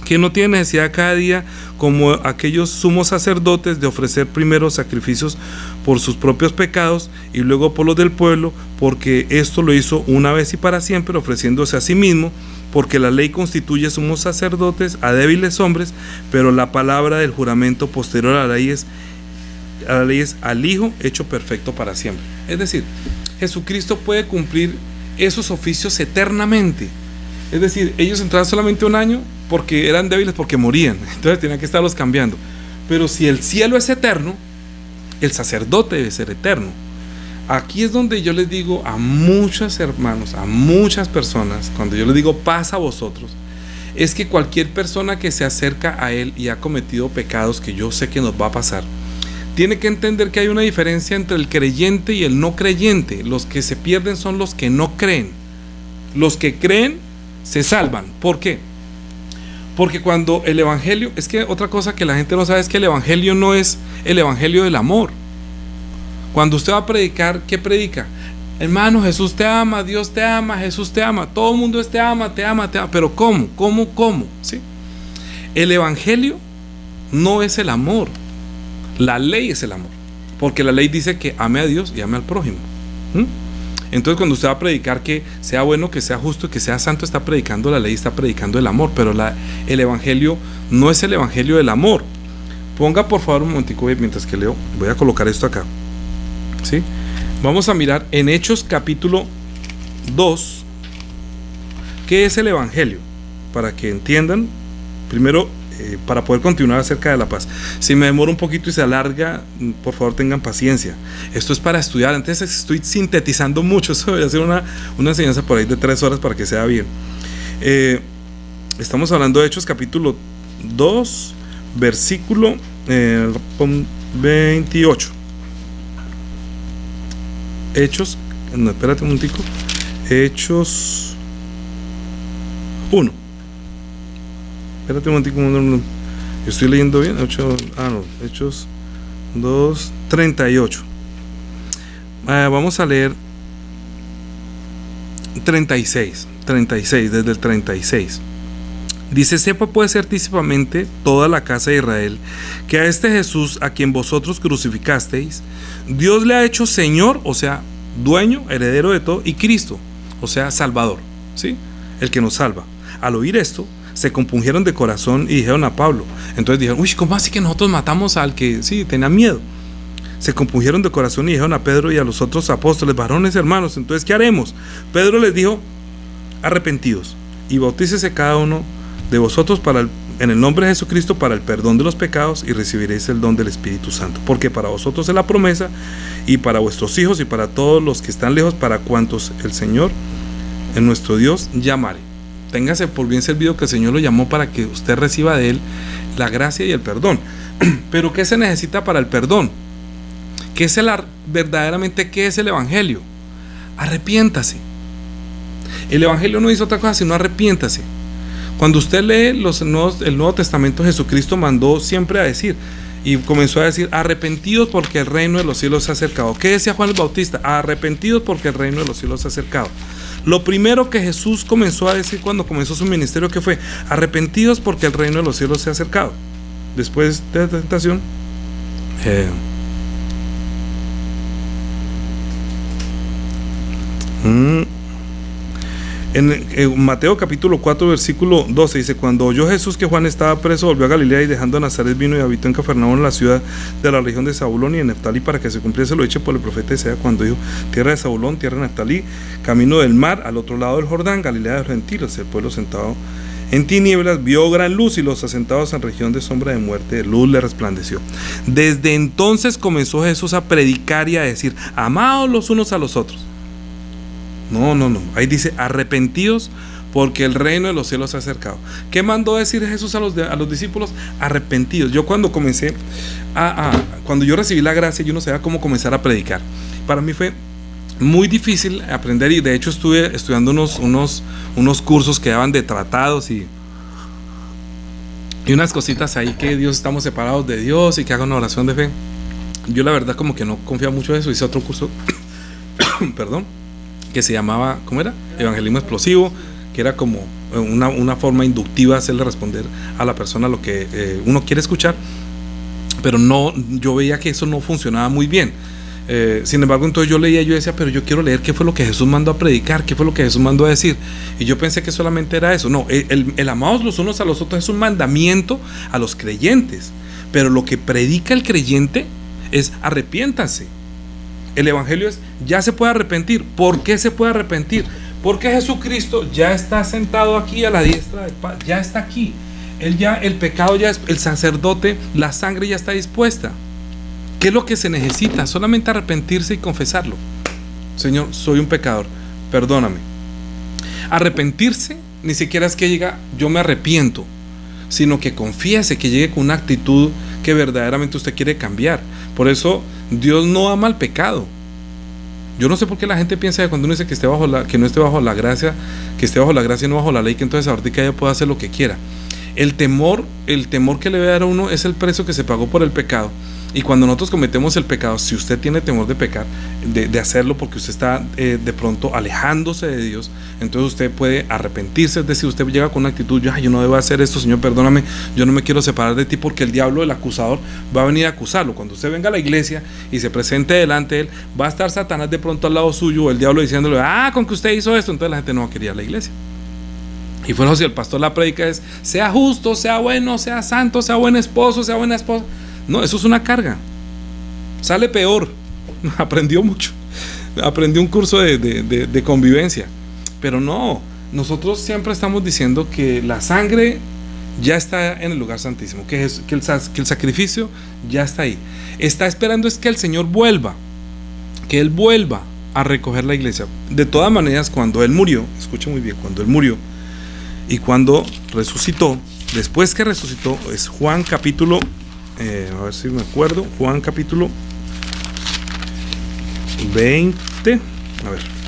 que no tiene necesidad cada día, como aquellos sumos sacerdotes, de ofrecer primero sacrificios por sus propios pecados y luego por los del pueblo, porque esto lo hizo una vez y para siempre, ofreciéndose a sí mismo, porque la ley constituye sumos sacerdotes a débiles hombres, pero la palabra del juramento posterior a la ley es al Hijo hecho perfecto para siempre. Es decir, Jesucristo puede cumplir esos oficios eternamente. Es decir, ellos entraban solamente un año porque eran débiles, porque morían, entonces tenían que estarlos cambiando. Pero si el cielo es eterno, el sacerdote debe ser eterno. Aquí es donde yo les digo a muchos hermanos, a muchas personas, cuando yo les digo paz a vosotros, es que cualquier persona que se acerca a Él y ha cometido pecados, que yo sé que nos va a pasar, tiene que entender que hay una diferencia entre el creyente y el no creyente. Los que se pierden son los que no creen. Los que creen se salvan. ¿Por qué? Porque cuando el evangelio, es que otra cosa que la gente no sabe es que el evangelio no es el evangelio del amor. Cuando usted va a predicar, ¿qué predica? Hermano, Jesús te ama, Dios te ama, Jesús te ama, todo el mundo te ama, te ama, te ama. Pero ¿cómo? ¿Sí? El evangelio no es el amor. La ley es el amor, porque la ley dice que ame a Dios y ame al prójimo. Entonces, cuando usted va a predicar que sea bueno, que sea justo, que sea santo, está predicando la ley, está predicando el amor. Pero el evangelio no es el evangelio del amor. Ponga por favor un momentico mientras que leo. Voy a colocar esto acá, ¿sí? Vamos a mirar en Hechos capítulo 2 qué es el evangelio, para que entiendan primero, para poder continuar acerca de la paz. Si me demoro un poquito y se alarga, por favor tengan paciencia. Esto es para estudiar. Antes estoy sintetizando mucho. Eso voy a hacer una enseñanza por ahí de 3 horas para que sea bien. Estamos hablando de Hechos capítulo 2 versículo 28. Hechos, no, espérate un momentico. Hechos 1. Espérate un momentico. Yo estoy leyendo bien. Hechos 2, 38. Vamos a leer 36, desde el 36. Dice: sepa pues certísimamente toda la casa de Israel que a este Jesús, a quien vosotros crucificasteis, Dios le ha hecho Señor, o sea, dueño, heredero de todo, y Cristo, o sea, Salvador, ¿sí? El que nos salva. Al oír esto, se compungieron de corazón y dijeron a Pablo. Entonces dijeron: uy, ¿cómo así que nosotros matamos al que sí tenía miedo? Se compungieron de corazón y dijeron a Pedro y a los otros apóstoles: varones hermanos, entonces ¿qué haremos? Pedro les dijo: arrepentidos y bautícese cada uno de vosotros en el nombre de Jesucristo para el perdón de los pecados, y recibiréis el don del Espíritu Santo, porque para vosotros es la promesa, y para vuestros hijos y para todos los que están lejos, para cuantos el Señor, en nuestro Dios, llamare. Téngase por bien servido que el Señor lo llamó para que usted reciba de Él la gracia y el perdón. Pero ¿qué se necesita para el perdón? Verdaderamente, ¿qué es el evangelio? Arrepiéntase. El evangelio no dice otra cosa sino arrepiéntase. Cuando usted lee el Nuevo Testamento, Jesucristo mandó siempre a decir, y comenzó a decir: arrepentidos porque el reino de los cielos se ha acercado. ¿Qué decía Juan el Bautista? Arrepentidos porque el reino de los cielos se ha acercado. Lo primero que Jesús comenzó a decir cuando comenzó su ministerio, ¿qué fue? Arrepentidos porque el reino de los cielos se ha acercado. Después de la tentación, en Mateo capítulo 4 versículo 12 dice: cuando oyó Jesús que Juan estaba preso, volvió a Galilea, y dejando Nazaret vino y habitó en Cafarnaúm, en la ciudad de la región de Zabulón y de Neftalí, para que se cumpliese lo dicho por el profeta Isaías cuando dijo: tierra de Zabulón, tierra de Neftalí, camino del mar, al otro lado del Jordán, Galilea de los gentiles. El pueblo sentado en tinieblas vio gran luz, y los asentados en región de sombra de muerte, luz le resplandeció. Desde entonces comenzó Jesús a predicar y a decir: amaos los unos a los otros. No. Ahí dice: arrepentidos porque el reino de los cielos se ha acercado. ¿Qué mandó decir Jesús a los discípulos? Arrepentidos. Yo cuando comencé cuando yo recibí la gracia, yo no sabía cómo comenzar a predicar. Para mí fue muy difícil aprender, y de hecho estuve estudiando unos cursos que daban de tratados y unas cositas ahí, que Dios, estamos separados de Dios y que haga una oración de fe. Yo la verdad como que no confía mucho en eso. Hice otro curso perdón, que se llamaba, ¿cómo era? Evangelismo explosivo, que era como una forma inductiva de hacerle responder a la persona lo que uno quiere escuchar, pero yo veía que eso no funcionaba muy bien. Sin embargo, entonces yo decía: pero yo quiero leer qué fue lo que Jesús mandó a predicar, qué fue lo que Jesús mandó a decir. Y yo pensé que solamente era eso. No, el amados los unos a los otros es un mandamiento a los creyentes, pero lo que predica el creyente es: arrepiéntanse. El evangelio es: ya se puede arrepentir. ¿Por qué se puede arrepentir? Porque Jesucristo ya está sentado aquí a la diestra del Padre, ya está aquí. El pecado ya es, el sacerdote, la sangre ya está dispuesta. ¿Qué es lo que se necesita? Solamente arrepentirse y confesarlo. Señor, soy un pecador, perdóname. Arrepentirse ni siquiera es que diga yo me arrepiento, sino que confiese, que llegue con una actitud que verdaderamente usted quiere cambiar. Por eso Dios no ama el pecado. Yo no sé por qué la gente piensa que cuando uno dice que que no esté bajo la gracia, que esté bajo la gracia y no bajo la ley, que entonces ahorita ella puede hacer lo que quiera. El temor que le va a dar a uno es el precio que se pagó por el pecado. Y cuando nosotros cometemos el pecado, si usted tiene temor de pecar, de hacerlo porque usted está de pronto alejándose de Dios, entonces usted puede arrepentirse. Es decir, usted llega con una actitud, yo no debo hacer esto, Señor, perdóname, yo no me quiero separar de ti, porque el diablo, el acusador, va a venir a acusarlo. Cuando usted venga a la iglesia y se presente delante de él, va a estar Satanás de pronto al lado suyo, o el diablo diciéndole, con que usted hizo esto, entonces la gente no va a querer ir a la iglesia. Y por eso, si el pastor la predica es, sea justo, sea bueno, sea santo, sea buen esposo, sea buena esposa, no, eso es una carga. Sale peor. Aprendió mucho. Aprendió un curso de convivencia. Pero no, nosotros siempre estamos diciendo que la sangre ya está en el lugar santísimo, que el sacrificio ya está ahí. Está esperando es que el Señor vuelva, que Él vuelva a recoger la iglesia. De todas maneras, cuando Él murió, escucha muy bien, cuando Él murió y cuando resucitó, después que resucitó, es Juan capítulo, a ver si me acuerdo, Juan capítulo 20, a ver.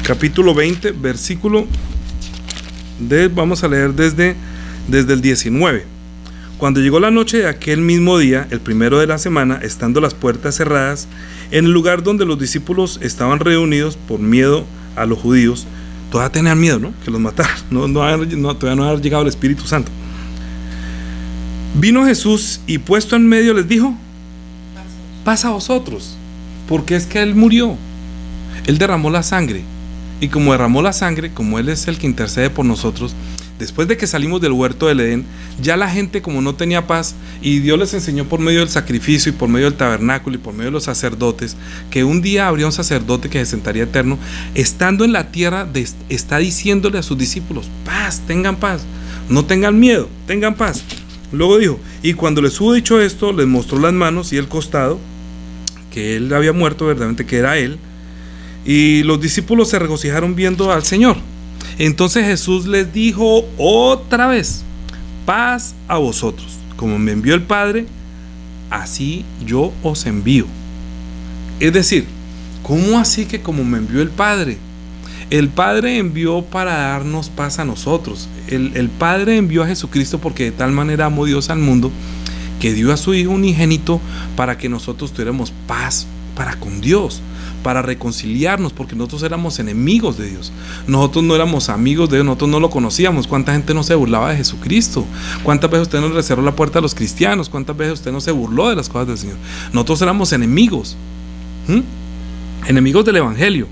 Capítulo 20, versículo vamos a leer desde el 19. Cuando llegó la noche de aquel mismo día, el primero de la semana, estando las puertas cerradas, en el lugar donde los discípulos estaban reunidos por miedo a los judíos, todavía tenían miedo, ¿no? Que los mataran, todavía no había llegado el Espíritu Santo. Vino Jesús y puesto en medio les dijo, paz a vosotros, porque es que Él murió, Él derramó la sangre, y como derramó la sangre, como Él es el que intercede por nosotros, después de que salimos del huerto del Edén, ya la gente como no tenía paz, y Dios les enseñó por medio del sacrificio y por medio del tabernáculo y por medio de los sacerdotes, que un día habría un sacerdote que se sentaría eterno, estando en la tierra, está diciéndole a sus discípulos, paz, tengan paz, no tengan miedo, tengan paz. Luego dijo, y cuando les hubo dicho esto, les mostró las manos y el costado, que Él había muerto verdaderamente, que era Él, y los discípulos se regocijaron viendo al Señor. Entonces Jesús les dijo otra vez, paz a vosotros, como me envió el Padre, así yo os envío. Es decir, ¿cómo así que como me envió el Padre? El Padre envió para darnos paz a nosotros. El Padre envió a Jesucristo porque de tal manera amó Dios al mundo que dio a su Hijo unigénito para que nosotros tuviéramos paz para con Dios, para reconciliarnos, porque nosotros éramos enemigos de Dios. Nosotros no éramos amigos de Dios, nosotros no lo conocíamos. ¿Cuánta gente no se burlaba de Jesucristo? ¿Cuántas veces usted no le cerró la puerta a los cristianos? ¿Cuántas veces usted no se burló de las cosas del Señor? Nosotros éramos enemigos, enemigos del Evangelio,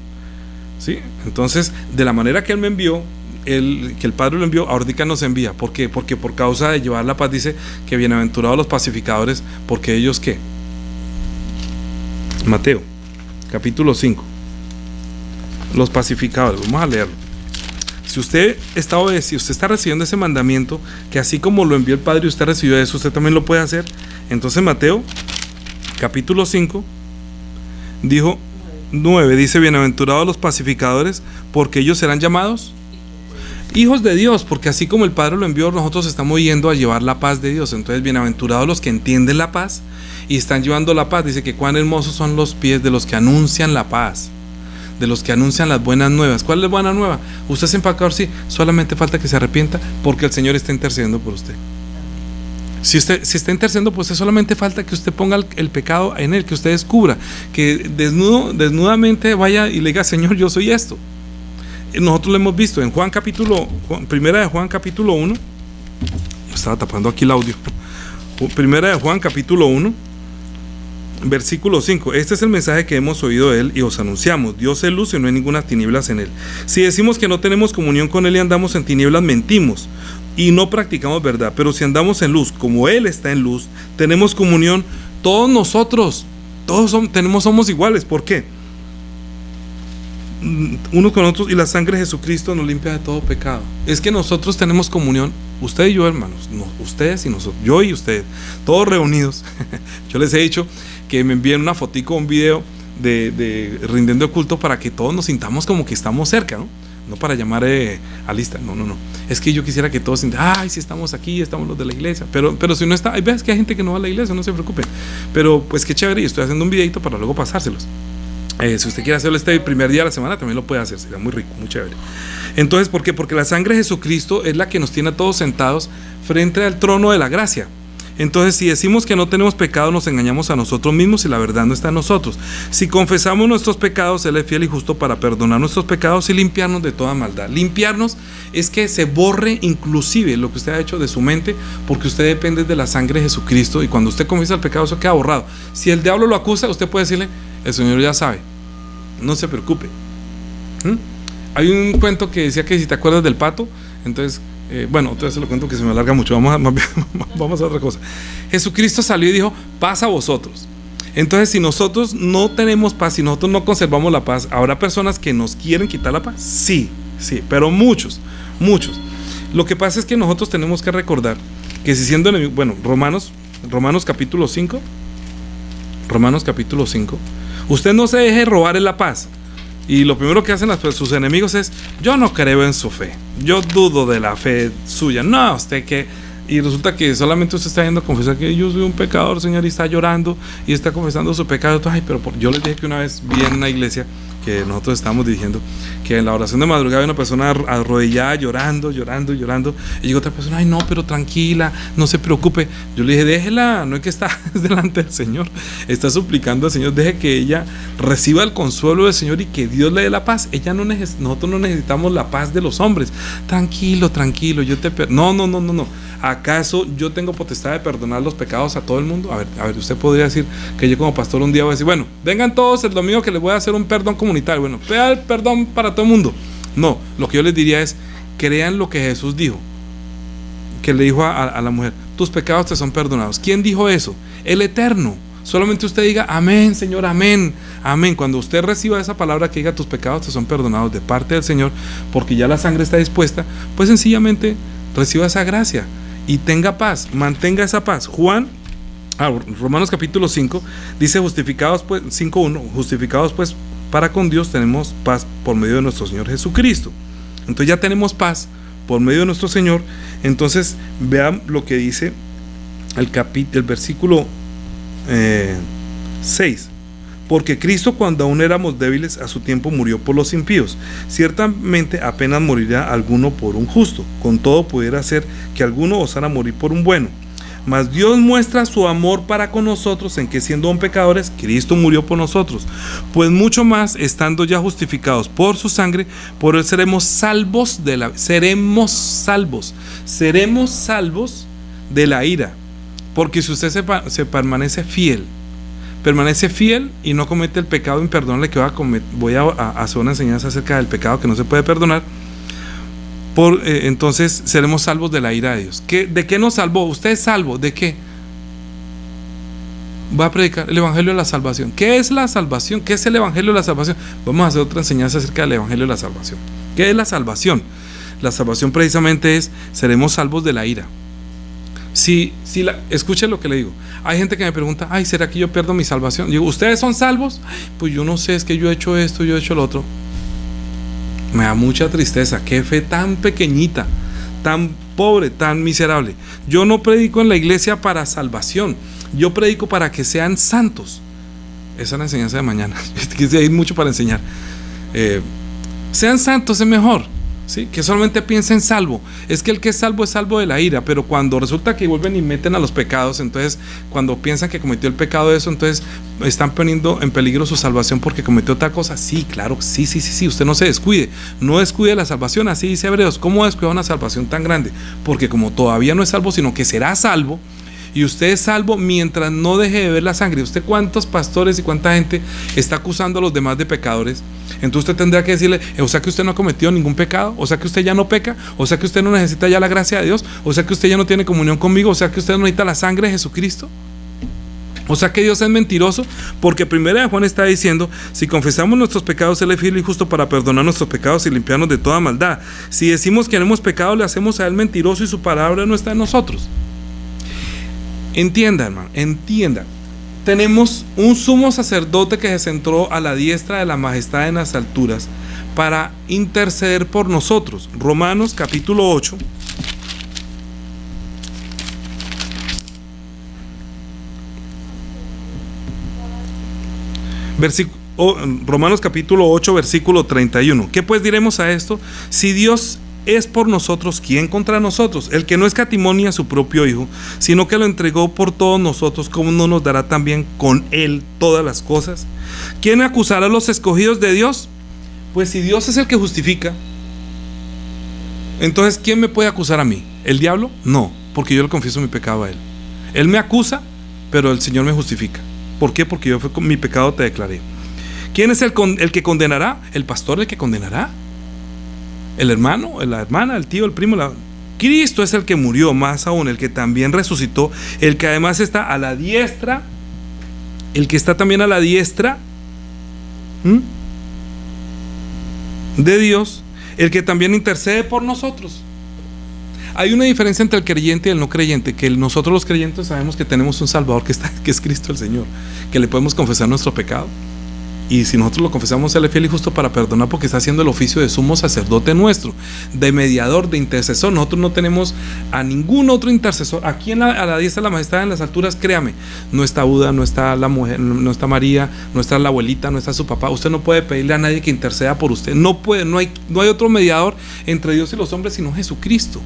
¿sí? Entonces, de la manera que Él me envió, que el Padre lo envió, ahorita nos envía. ¿Por qué? Porque por causa de llevar la paz, dice que bienaventurados los pacificadores, porque ellos ¿qué? Mateo capítulo 5, los pacificadores, vamos a leerlo. Si usted está obedeciendo, usted está recibiendo ese mandamiento, que así como lo envió el Padre y usted recibió eso, usted también lo puede hacer. Entonces Mateo capítulo 5 dijo 9, dice, bienaventurados los pacificadores, porque ellos serán llamados hijos de Dios, porque así como el Padre lo envió, nosotros estamos yendo a llevar la paz de Dios. Entonces, bienaventurados los que entienden la paz y están llevando la paz. Dice que cuán hermosos son los pies de los que anuncian la paz, de los que anuncian las buenas nuevas. ¿Cuál es la buena nueva? Usted es empacador, sí, solamente falta que se arrepienta, porque el Señor está intercediendo por usted. Si está intercediendo por usted, solamente falta que usted ponga el pecado en Él, que usted descubra, que desnudamente vaya y le diga, Señor, yo soy esto. Nosotros lo hemos visto en primera de Juan capítulo 1. Yo estaba tapando aquí el audio. Primera de Juan capítulo 1, versículo 5. Este es el mensaje que hemos oído de Él y os anunciamos: Dios es luz y no hay ninguna tinieblas en Él. Si decimos que no tenemos comunión con Él y andamos en tinieblas, mentimos y no practicamos verdad. Pero si andamos en luz, como Él está en luz, tenemos comunión todos nosotros. Todos somos iguales. ¿Por qué? Unos con otros, y la sangre de Jesucristo nos limpia de todo pecado. Es que nosotros tenemos comunión, usted y yo, hermanos, no, ustedes y nosotros, yo y ustedes, todos reunidos. Yo les he dicho que me envíen una fotico, un video de rindiendo culto para que todos nos sintamos como que estamos cerca, ¿no? No para llamar a lista, no. Es que yo quisiera que todos sientan, ay, si estamos aquí, estamos los de la iglesia. Pero si no está, hay veces que hay gente que no va a la iglesia, no se preocupen. Pero pues qué chévere, y estoy haciendo un videito para luego pasárselos. Si usted quiere hacerlo este primer día de la semana, también lo puede hacer, sería muy rico, muy chévere. Entonces, ¿por qué? Porque la sangre de Jesucristo es la que nos tiene a todos sentados frente al trono de la gracia. Entonces, si decimos que no tenemos pecado, nos engañamos a nosotros mismos y la verdad no está en nosotros. Si confesamos nuestros pecados, Él es fiel y justo para perdonar nuestros pecados y limpiarnos de toda maldad. Limpiarnos es que se borre inclusive lo que usted ha hecho de su mente, porque usted depende de la sangre de Jesucristo, y cuando usted confiesa el pecado, eso queda borrado. Si el diablo lo acusa, usted puede decirle, el Señor ya sabe, no se preocupe. Hay un cuento que decía que si te acuerdas del pato, entonces... bueno, otra vez se lo cuento que se me alarga mucho. Vamos a otra cosa. Jesucristo salió y dijo, paz a vosotros. Entonces, si nosotros no tenemos paz, si nosotros no conservamos la paz, ¿habrá personas que nos quieren quitar la paz? Sí, pero muchos. Lo que pasa es que nosotros tenemos que recordar que si siendo enemigos, bueno, Romanos capítulo 5, usted no se deje robar en la paz. Y lo primero que hacen sus enemigos es, yo no creo en su fe, yo dudo de la fe suya, no, usted que... Y resulta que solamente usted está yendo a confesar que yo soy un pecador, Señor, y está llorando y está confesando su pecado. Ay, pero yo les dije que una vez vi en una iglesia que nosotros estábamos dirigiendo, que en la oración de madrugada había una persona arrodillada llorando, y llegó otra persona, ay no, pero tranquila, no se preocupe. Yo le dije, déjela, no es que está delante del Señor, está suplicando al Señor, deje que ella reciba el consuelo del Señor y que Dios le dé la paz. Nosotros no necesitamos la paz de los hombres. Tranquilo, yo te no. ¿Acaso yo tengo potestad de perdonar los pecados a todo el mundo? A ver, usted podría decir que yo como pastor un día voy a decir, bueno, vengan todos el domingo que les voy a hacer un perdón comunitario. Bueno, pida el perdón para todo el mundo. No, lo que yo les diría es, crean lo que Jesús dijo, que le dijo a la mujer, tus pecados te son perdonados. ¿Quién dijo eso? El Eterno. Solamente usted diga, amén, Señor, amén. Cuando usted reciba esa palabra que diga, tus pecados te son perdonados de parte del Señor, porque ya la sangre está dispuesta, pues sencillamente reciba esa gracia y tenga paz, mantenga esa paz. Romanos capítulo 5 dice, justificados pues, 5:1, justificados pues para con Dios tenemos paz por medio de nuestro Señor Jesucristo. Entonces ya tenemos paz por medio de nuestro Señor. Entonces vean lo que dice el versículo 6. Porque Cristo, cuando aún éramos débiles, a su tiempo murió por los impíos. Ciertamente apenas morirá alguno por un justo, con todo pudiera ser que alguno osara morir por un bueno. Mas Dios muestra su amor para con nosotros en que, siendo aún pecadores, Cristo murió por nosotros. Pues mucho más, estando ya justificados por su sangre, por él seremos salvos de la ira. Porque si usted se permanece fiel y no comete el pecado imperdonable que voy a hacer una enseñanza acerca del pecado que no se puede perdonar, entonces seremos salvos de la ira de Dios. ¿De qué nos salvó? ¿Usted es salvo? ¿De qué? Va a predicar el evangelio de la salvación. ¿Qué es la salvación? ¿Qué es el evangelio de la salvación? Vamos a hacer otra enseñanza acerca del evangelio de la salvación. ¿Qué es la salvación? La salvación precisamente es, seremos salvos de la ira. Escuche lo que le digo. Hay gente que me pregunta, ay, ¿será que yo pierdo mi salvación? Digo, ¿ustedes son salvos? Pues yo no sé, es que yo he hecho esto, yo he hecho lo otro. Me da mucha tristeza. Qué fe tan pequeñita, tan pobre, tan miserable. Yo no predico en la iglesia para salvación, yo predico para que sean santos. Esa es la enseñanza de mañana. Hay mucho para enseñar. Sean santos es mejor. ¿Sí? Que solamente piensen salvo. Es que el que es salvo de la ira, pero cuando resulta que vuelven y meten a los pecados, entonces cuando piensan que cometió el pecado de eso, entonces están poniendo en peligro su salvación porque cometió otra cosa. Sí, claro, sí, usted no se descuide, no descuide la salvación. Así dice Hebreos. ¿Cómo descuida una salvación tan grande? Porque como todavía no es salvo, sino que será salvo, y usted es salvo mientras no deje de ver la sangre. ¿Usted cuántos pastores y cuánta gente está acusando a los demás de pecadores? Entonces usted tendrá que decirle, o sea que usted no ha cometido ningún pecado, o sea que usted ya no peca, o sea que usted no necesita ya la gracia de Dios, o sea que usted ya no tiene comunión conmigo, o sea que usted no necesita la sangre de Jesucristo. O sea que Dios es mentiroso, porque primera de Juan está diciendo, si confesamos nuestros pecados, Él es fiel y justo para perdonar nuestros pecados y limpiarnos de toda maldad. Si decimos que no hemos pecado, le hacemos a Él mentiroso y su palabra no está en nosotros. Entienda, hermano, entienda. tenemos un sumo sacerdote que se sentó a la diestra de la majestad en las alturas para interceder por nosotros. Romanos capítulo 8. Romanos capítulo 8, versículo 31. ¿Qué pues diremos a esto? Si Dios es por nosotros, ¿quién contra nosotros? El que no escatimó ni a su propio Hijo, sino que lo entregó por todos nosotros, ¿cómo no nos dará también con Él todas las cosas? ¿Quién acusará a los escogidos de Dios? Pues si Dios es el que justifica, entonces ¿quién me puede acusar a mí? ¿El diablo? No, porque yo le confieso mi pecado a Él. Él me acusa, pero el Señor me justifica. ¿Por qué? Porque yo con mi pecado te declaré. ¿Quién es el que condenará? ¿El pastor el que condenará? ¿El hermano? ¿La hermana? ¿El tío? ¿El primo? Cristo es el que murió, más aún el que también resucitó, el que además está a la diestra, el que está también a la diestra de Dios, el que también intercede por nosotros. Hay una diferencia entre el creyente y el no creyente, que nosotros los creyentes sabemos que tenemos un Salvador que es Cristo el Señor, que le podemos confesar nuestro pecado, y si nosotros lo confesamos, Él es fiel y justo para perdonar, porque está haciendo el oficio de sumo sacerdote nuestro, de mediador, de intercesor. Nosotros no tenemos a ningún otro intercesor. Aquí a la diestra de la majestad en las alturas, créame, no está Buda, no está la mujer, no está María, no está la abuelita, no está su papá. Usted no puede pedirle a nadie que interceda por usted. No puede, no hay otro mediador entre Dios y los hombres sino Jesucristo.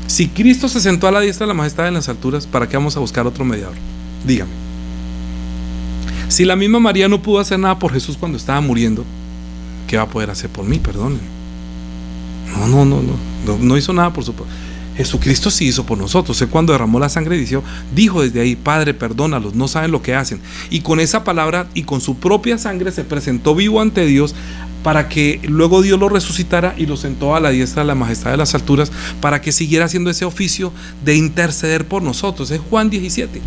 Si Cristo se sentó a la diestra de la majestad en las alturas, ¿para qué vamos a buscar otro mediador? Dígame. Si la misma María no pudo hacer nada por Jesús cuando estaba muriendo, ¿qué va a poder hacer por mí? Perdónenme. No hizo nada por su... Jesucristo sí hizo por nosotros. Él cuando derramó la sangre dijo desde ahí: Padre, perdónalos, no saben lo que hacen. Y con esa palabra y con su propia sangre se presentó vivo ante Dios, para que luego Dios lo resucitara y lo sentó a la diestra de la majestad de las alturas, para que siguiera haciendo ese oficio de interceder por nosotros. Es Juan 17.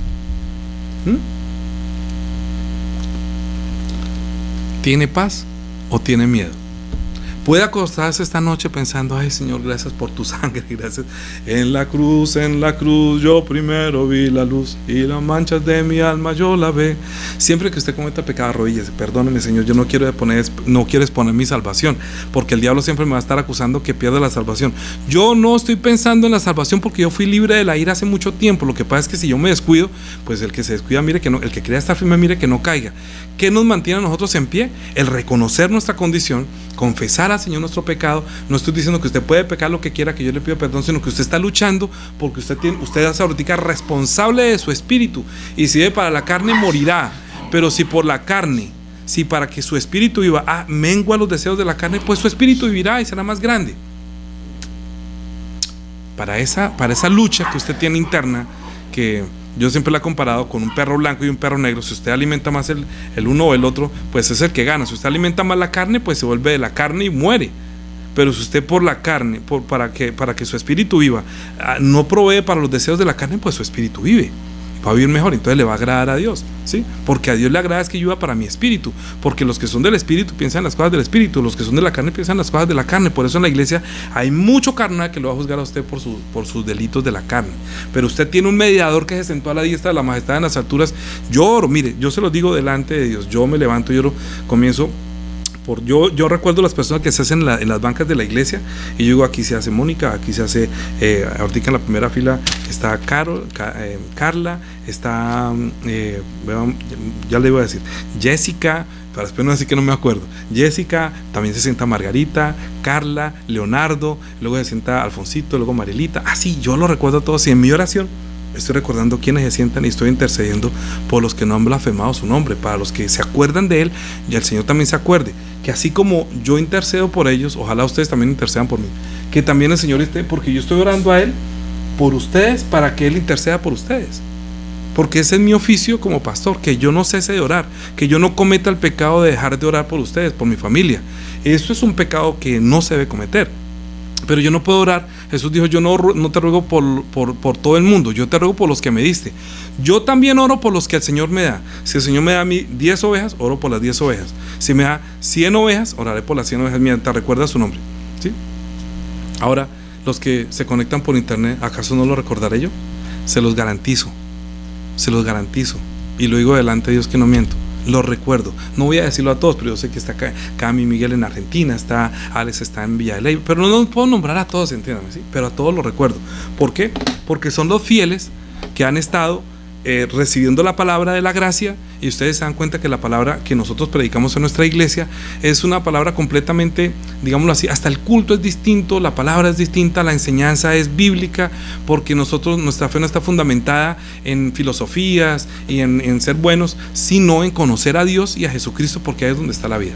¿Tiene paz o tiene miedo? Puede acostarse esta noche pensando: ay Señor, gracias por tu sangre, gracias. En la cruz yo primero vi la luz, y las manchas de mi alma yo la ve. Siempre que usted cometa pecado, arrodíllese: perdóneme Señor, yo no quiero exponer mi salvación, porque el diablo siempre me va a estar acusando que pierda la salvación. Yo no estoy pensando en la salvación, porque yo fui libre de la ira hace mucho tiempo. Lo que pasa es que si yo me descuido, pues el que se descuida, mire que no, el que quiera estar firme, mire que no caiga. ¿Qué nos mantiene a nosotros en pie? El reconocer nuestra condición, confesar al Señor nuestro pecado. No estoy diciendo que usted puede pecar lo que quiera, que yo le pido perdón, sino que usted está luchando, porque usted es ahorita responsable de su espíritu, y si vive para la carne, morirá. Pero si por la carne, si para que su espíritu viva, mengua los deseos de la carne, pues su espíritu vivirá y será más grande. Para esa lucha que usted tiene interna, que yo siempre la he comparado con un perro blanco y un perro negro. Si usted alimenta más el uno o el otro, pues es el que gana. Si usted alimenta más la carne, pues se vuelve de la carne y muere. Pero si usted por la carne, para que su espíritu viva, no provee para los deseos de la carne, pues su espíritu vive, va a vivir mejor. Entonces le va a agradar a Dios, ¿sí? Porque a Dios le agrada es que viva para mi espíritu, porque los que son del espíritu piensan las cosas del espíritu, los que son de la carne piensan las cosas de la carne. Por eso en la iglesia hay mucho carnal que lo va a juzgar a usted por sus delitos de la carne. Pero usted tiene un mediador que se sentó a la diestra de la majestad en las alturas. Yo oro, mire, yo se lo digo delante de Dios, yo me levanto y oro, comienzo yo recuerdo las personas que se hacen en las bancas de la iglesia, y yo digo: aquí se hace Mónica, aquí se hace, ahorita en la primera fila está Carla, está, ya le voy a decir, Jessica, para después no decir que no me acuerdo. Jessica, también se sienta Margarita, Carla, Leonardo, luego se sienta Alfonsito, luego Marilita. Así, yo lo recuerdo a todos, y en mi oración estoy recordando quienes se sientan, y estoy intercediendo por los que no han blasfemado su nombre, para los que se acuerdan de Él, y el Señor también se acuerde, que así como yo intercedo por ellos, ojalá ustedes también intercedan por mí, que también el Señor esté, porque yo estoy orando a Él por ustedes, para que Él interceda por ustedes, porque ese es mi oficio como pastor, que yo no cese de orar, que yo no cometa el pecado de dejar de orar por ustedes, por mi familia. Esto es un pecado que no se debe cometer. Pero yo no puedo orar. Jesús dijo: yo no te ruego por todo el mundo, yo te ruego por los que me diste. Yo también oro por los que el Señor me da. Si el Señor me da a mí 10 ovejas, oro por las 10 ovejas. Si me da 100 ovejas, oraré por las 100 ovejas. Mientras recuerda su nombre, ¿sí? Ahora, los que se conectan por internet, ¿acaso no lo recordaré yo? Se los garantizo. y lo digo delante de Dios que no miento, lo recuerdo. No voy a decirlo a todos, pero yo sé que está acá Cami Miguel en Argentina, está Alex, está en Villa de Ley, pero no puedo nombrar a todos, entiéndame, ¿sí? Pero a todos los recuerdo. ¿Por qué? Porque son los fieles que han estado recibiendo la palabra de la gracia, y ustedes se dan cuenta que la palabra que nosotros predicamos en nuestra iglesia es una palabra completamente, digámoslo así, hasta el culto es distinto, la palabra es distinta, la enseñanza es bíblica, porque nuestra fe no está fundamentada en filosofías y en ser buenos, sino en conocer a Dios y a Jesucristo, porque ahí es donde está la vida.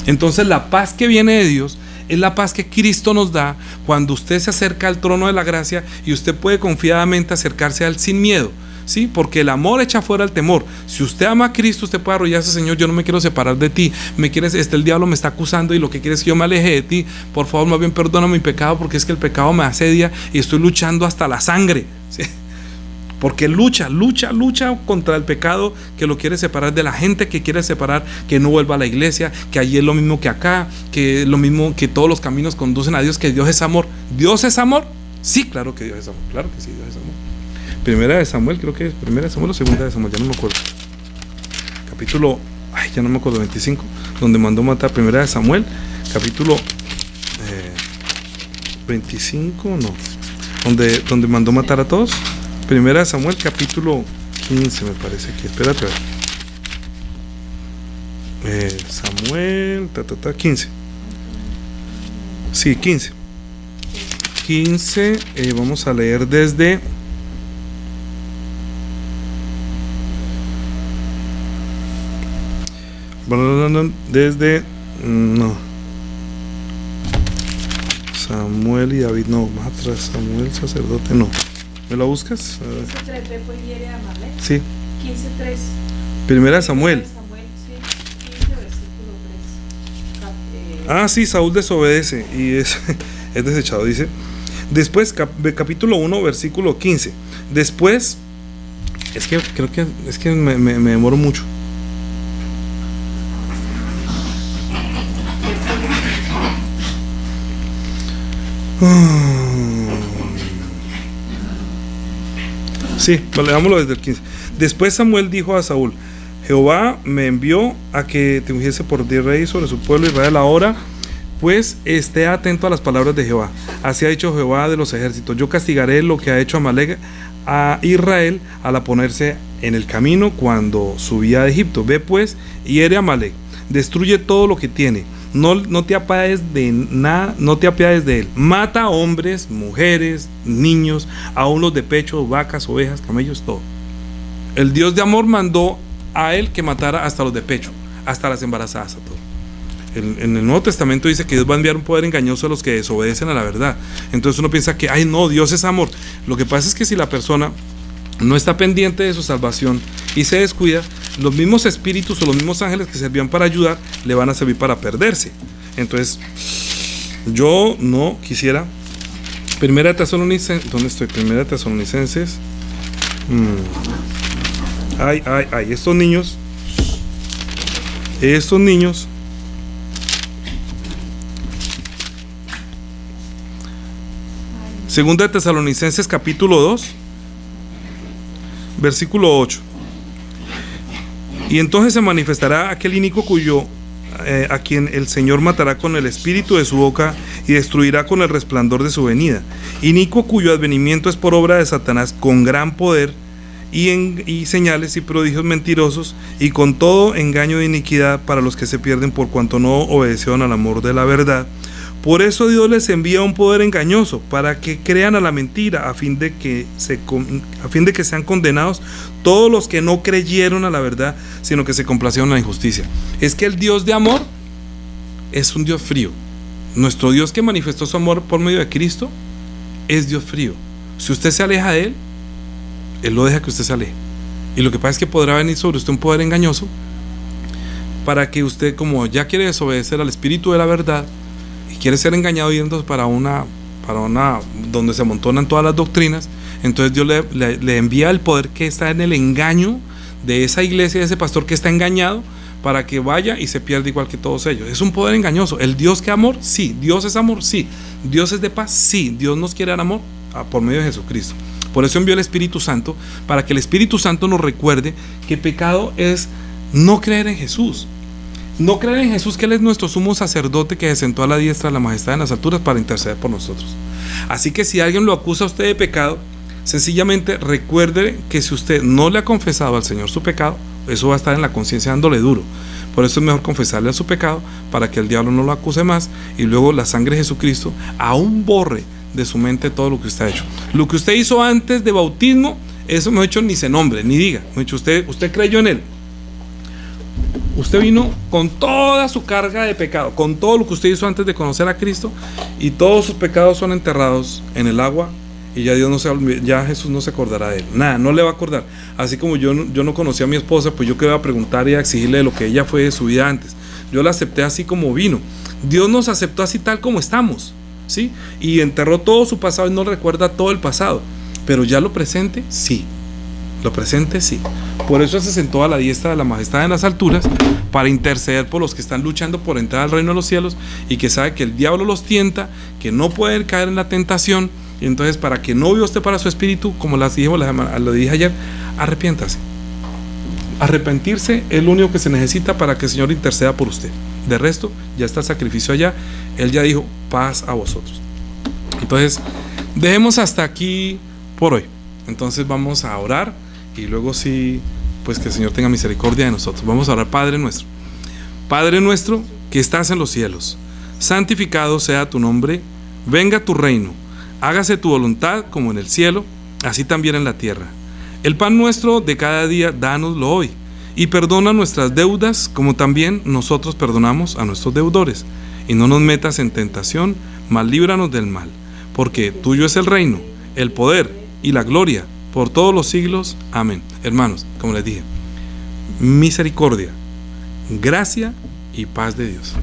Entonces la paz que viene de Dios es la paz que Cristo nos da cuando usted se acerca al trono de la gracia y usted puede confiadamente acercarse a Él sin miedo. Sí, porque el amor echa fuera el temor. Si usted ama a Cristo, usted puede arrodillarse: Señor, yo no me quiero separar de ti, el diablo me está acusando y lo que quiere es que yo me aleje de ti. Por favor, más bien perdona mi pecado, porque es que el pecado me asedia y estoy luchando hasta la sangre, ¿sí? Porque lucha contra el pecado que lo quiere separar de la gente, que quiere separar, que no vuelva a la iglesia, que allí es lo mismo que acá, que es lo mismo, que todos los caminos conducen a Dios, que Dios es amor. ¿Dios es amor? Sí, claro que Dios es amor, claro que sí, Dios es amor. Primera de Samuel, creo que es Primera de Samuel o Segunda de Samuel, ya no me acuerdo. Capítulo, ya no me acuerdo, 25, donde mandó matar. Primera de Samuel, capítulo 25, no, donde mandó matar a todos. Primera de Samuel, capítulo 15, me parece que, espérate a ver. Samuel, 15. Sí, 15. 15, vamos a leer desde... no, Samuel y David, no, más atrás, Samuel sacerdote, no. ¿Me lo buscas? 15:3, fue hiere a Amalek. Sí. 15:3. Primera de Samuel. Samuel, sí, 15, versículo 3. Sí, Saúl desobedece y es desechado. Dice, después, capítulo 1, versículo 15. Después, creo que me demoro mucho. Sí, leámoslo desde el 15. Después Samuel dijo a Saúl: Jehová me envió a que te ungiese por rey sobre su pueblo Israel. Ahora pues esté atento a las palabras de Jehová. Así ha dicho Jehová de los ejércitos: yo castigaré lo que ha hecho Amalek a Israel al ponerse en el camino cuando subía de Egipto. Ve pues y hiere a Amalek, destruye todo lo que tiene. No te apiades de nada, no te apiades de él. Mata a hombres, mujeres, niños, aún los de pecho, vacas, ovejas, camellos, todo. El Dios de amor mandó a él que matara hasta los de pecho, hasta las embarazadas, a todo. En el Nuevo Testamento dice que Dios va a enviar un poder engañoso a los que desobedecen a la verdad. Entonces uno piensa que, no, Dios es amor. Lo que pasa es que si la persona no está pendiente de su salvación y se descuida, los mismos espíritus o los mismos ángeles que servían para ayudar le van a servir para perderse. Entonces yo no quisiera. Primera de Tesalonicenses, ¿dónde estoy? Primera de Tesalonicenses. Estos niños Segunda de Tesalonicenses capítulo 2, versículo 8. Y entonces se manifestará aquel inicuo a quien el Señor matará con el espíritu de su boca y destruirá con el resplandor de su venida. Inicuo cuyo advenimiento es por obra de Satanás con gran poder y señales y prodigios mentirosos y con todo engaño de iniquidad para los que se pierden por cuanto no obedecieron al amor de la verdad. Por eso Dios les envía un poder engañoso para que crean a la mentira, a fin de que sean condenados todos los que no creyeron a la verdad, sino que se complacieron en la injusticia. Es que el Dios de amor es un Dios frío. Nuestro Dios, que manifestó su amor por medio de Cristo, es Dios frío. Si usted se aleja de Él lo deja que usted se aleje. Y lo que pasa es que podrá venir sobre usted un poder engañoso para que usted, como ya quiere desobedecer al espíritu de la verdad, quiere ser engañado yendo para una donde se amontonan todas las doctrinas, entonces Dios le envía el poder que está en el engaño de esa iglesia, de ese pastor que está engañado, para que vaya y se pierda igual que todos ellos. Es un poder engañoso. ¿El Dios que amor? Sí. ¿Dios es amor? Sí. ¿Dios es de paz? Sí. Dios nos quiere dar amor por medio de Jesucristo. Por eso envió el Espíritu Santo, para que el Espíritu Santo nos recuerde que pecado es no creer en Jesús. No creer en Jesús, que Él es nuestro sumo sacerdote que se sentó a la diestra de la majestad en las alturas para interceder por nosotros. Así que si alguien lo acusa a usted de pecado, sencillamente recuerde que si usted no le ha confesado al Señor su pecado, eso va a estar en la conciencia dándole duro. Por eso es mejor confesarle a su pecado para que el diablo no lo acuse más, y luego la sangre de Jesucristo aún borre de su mente todo lo que usted ha hecho. Lo que usted hizo antes de bautismo, eso me ha hecho ni se nombre, ni diga. Me ha dicho, usted creyó en Él. Usted vino con toda su carga de pecado, con todo lo que usted hizo antes de conocer a Cristo, y todos sus pecados son enterrados en el agua, y ya ya Jesús no se acordará de él. Nada, no le va a acordar. Así como yo no conocí a mi esposa, pues yo que iba a preguntar y a exigirle de lo que ella fue de su vida antes. Yo la acepté así como vino. Dios nos aceptó así tal como estamos, ¿sí? Y enterró todo su pasado y no recuerda todo el pasado. Pero ya lo presente, sí. Lo presente, sí. Por eso se sentó a la diestra de la majestad en las alturas, para interceder por los que están luchando por entrar al reino de los cielos, y que sabe que el diablo los tienta, que no pueden caer en la tentación. Y entonces, para que no viva usted para su espíritu, como lo dije ayer, arrepiéntase. Arrepentirse es lo único que se necesita para que el Señor interceda por usted. De resto, ya está el sacrificio allá. Él ya dijo, paz a vosotros. Entonces, dejemos hasta aquí por hoy. Entonces vamos a orar, y luego sí, pues que el Señor tenga misericordia de nosotros. Vamos a orar. Padre nuestro que estás en los cielos, santificado sea tu nombre, venga tu reino, hágase tu voluntad como en el cielo, así también en la tierra. El pan nuestro de cada día, dánoslo hoy, y perdona nuestras deudas como también nosotros perdonamos a nuestros deudores, y no nos metas en tentación, mas líbranos del mal, porque tuyo es el reino, el poder y la gloria por todos los siglos. Amén. Hermanos, como les dije, misericordia, gracia y paz de Dios.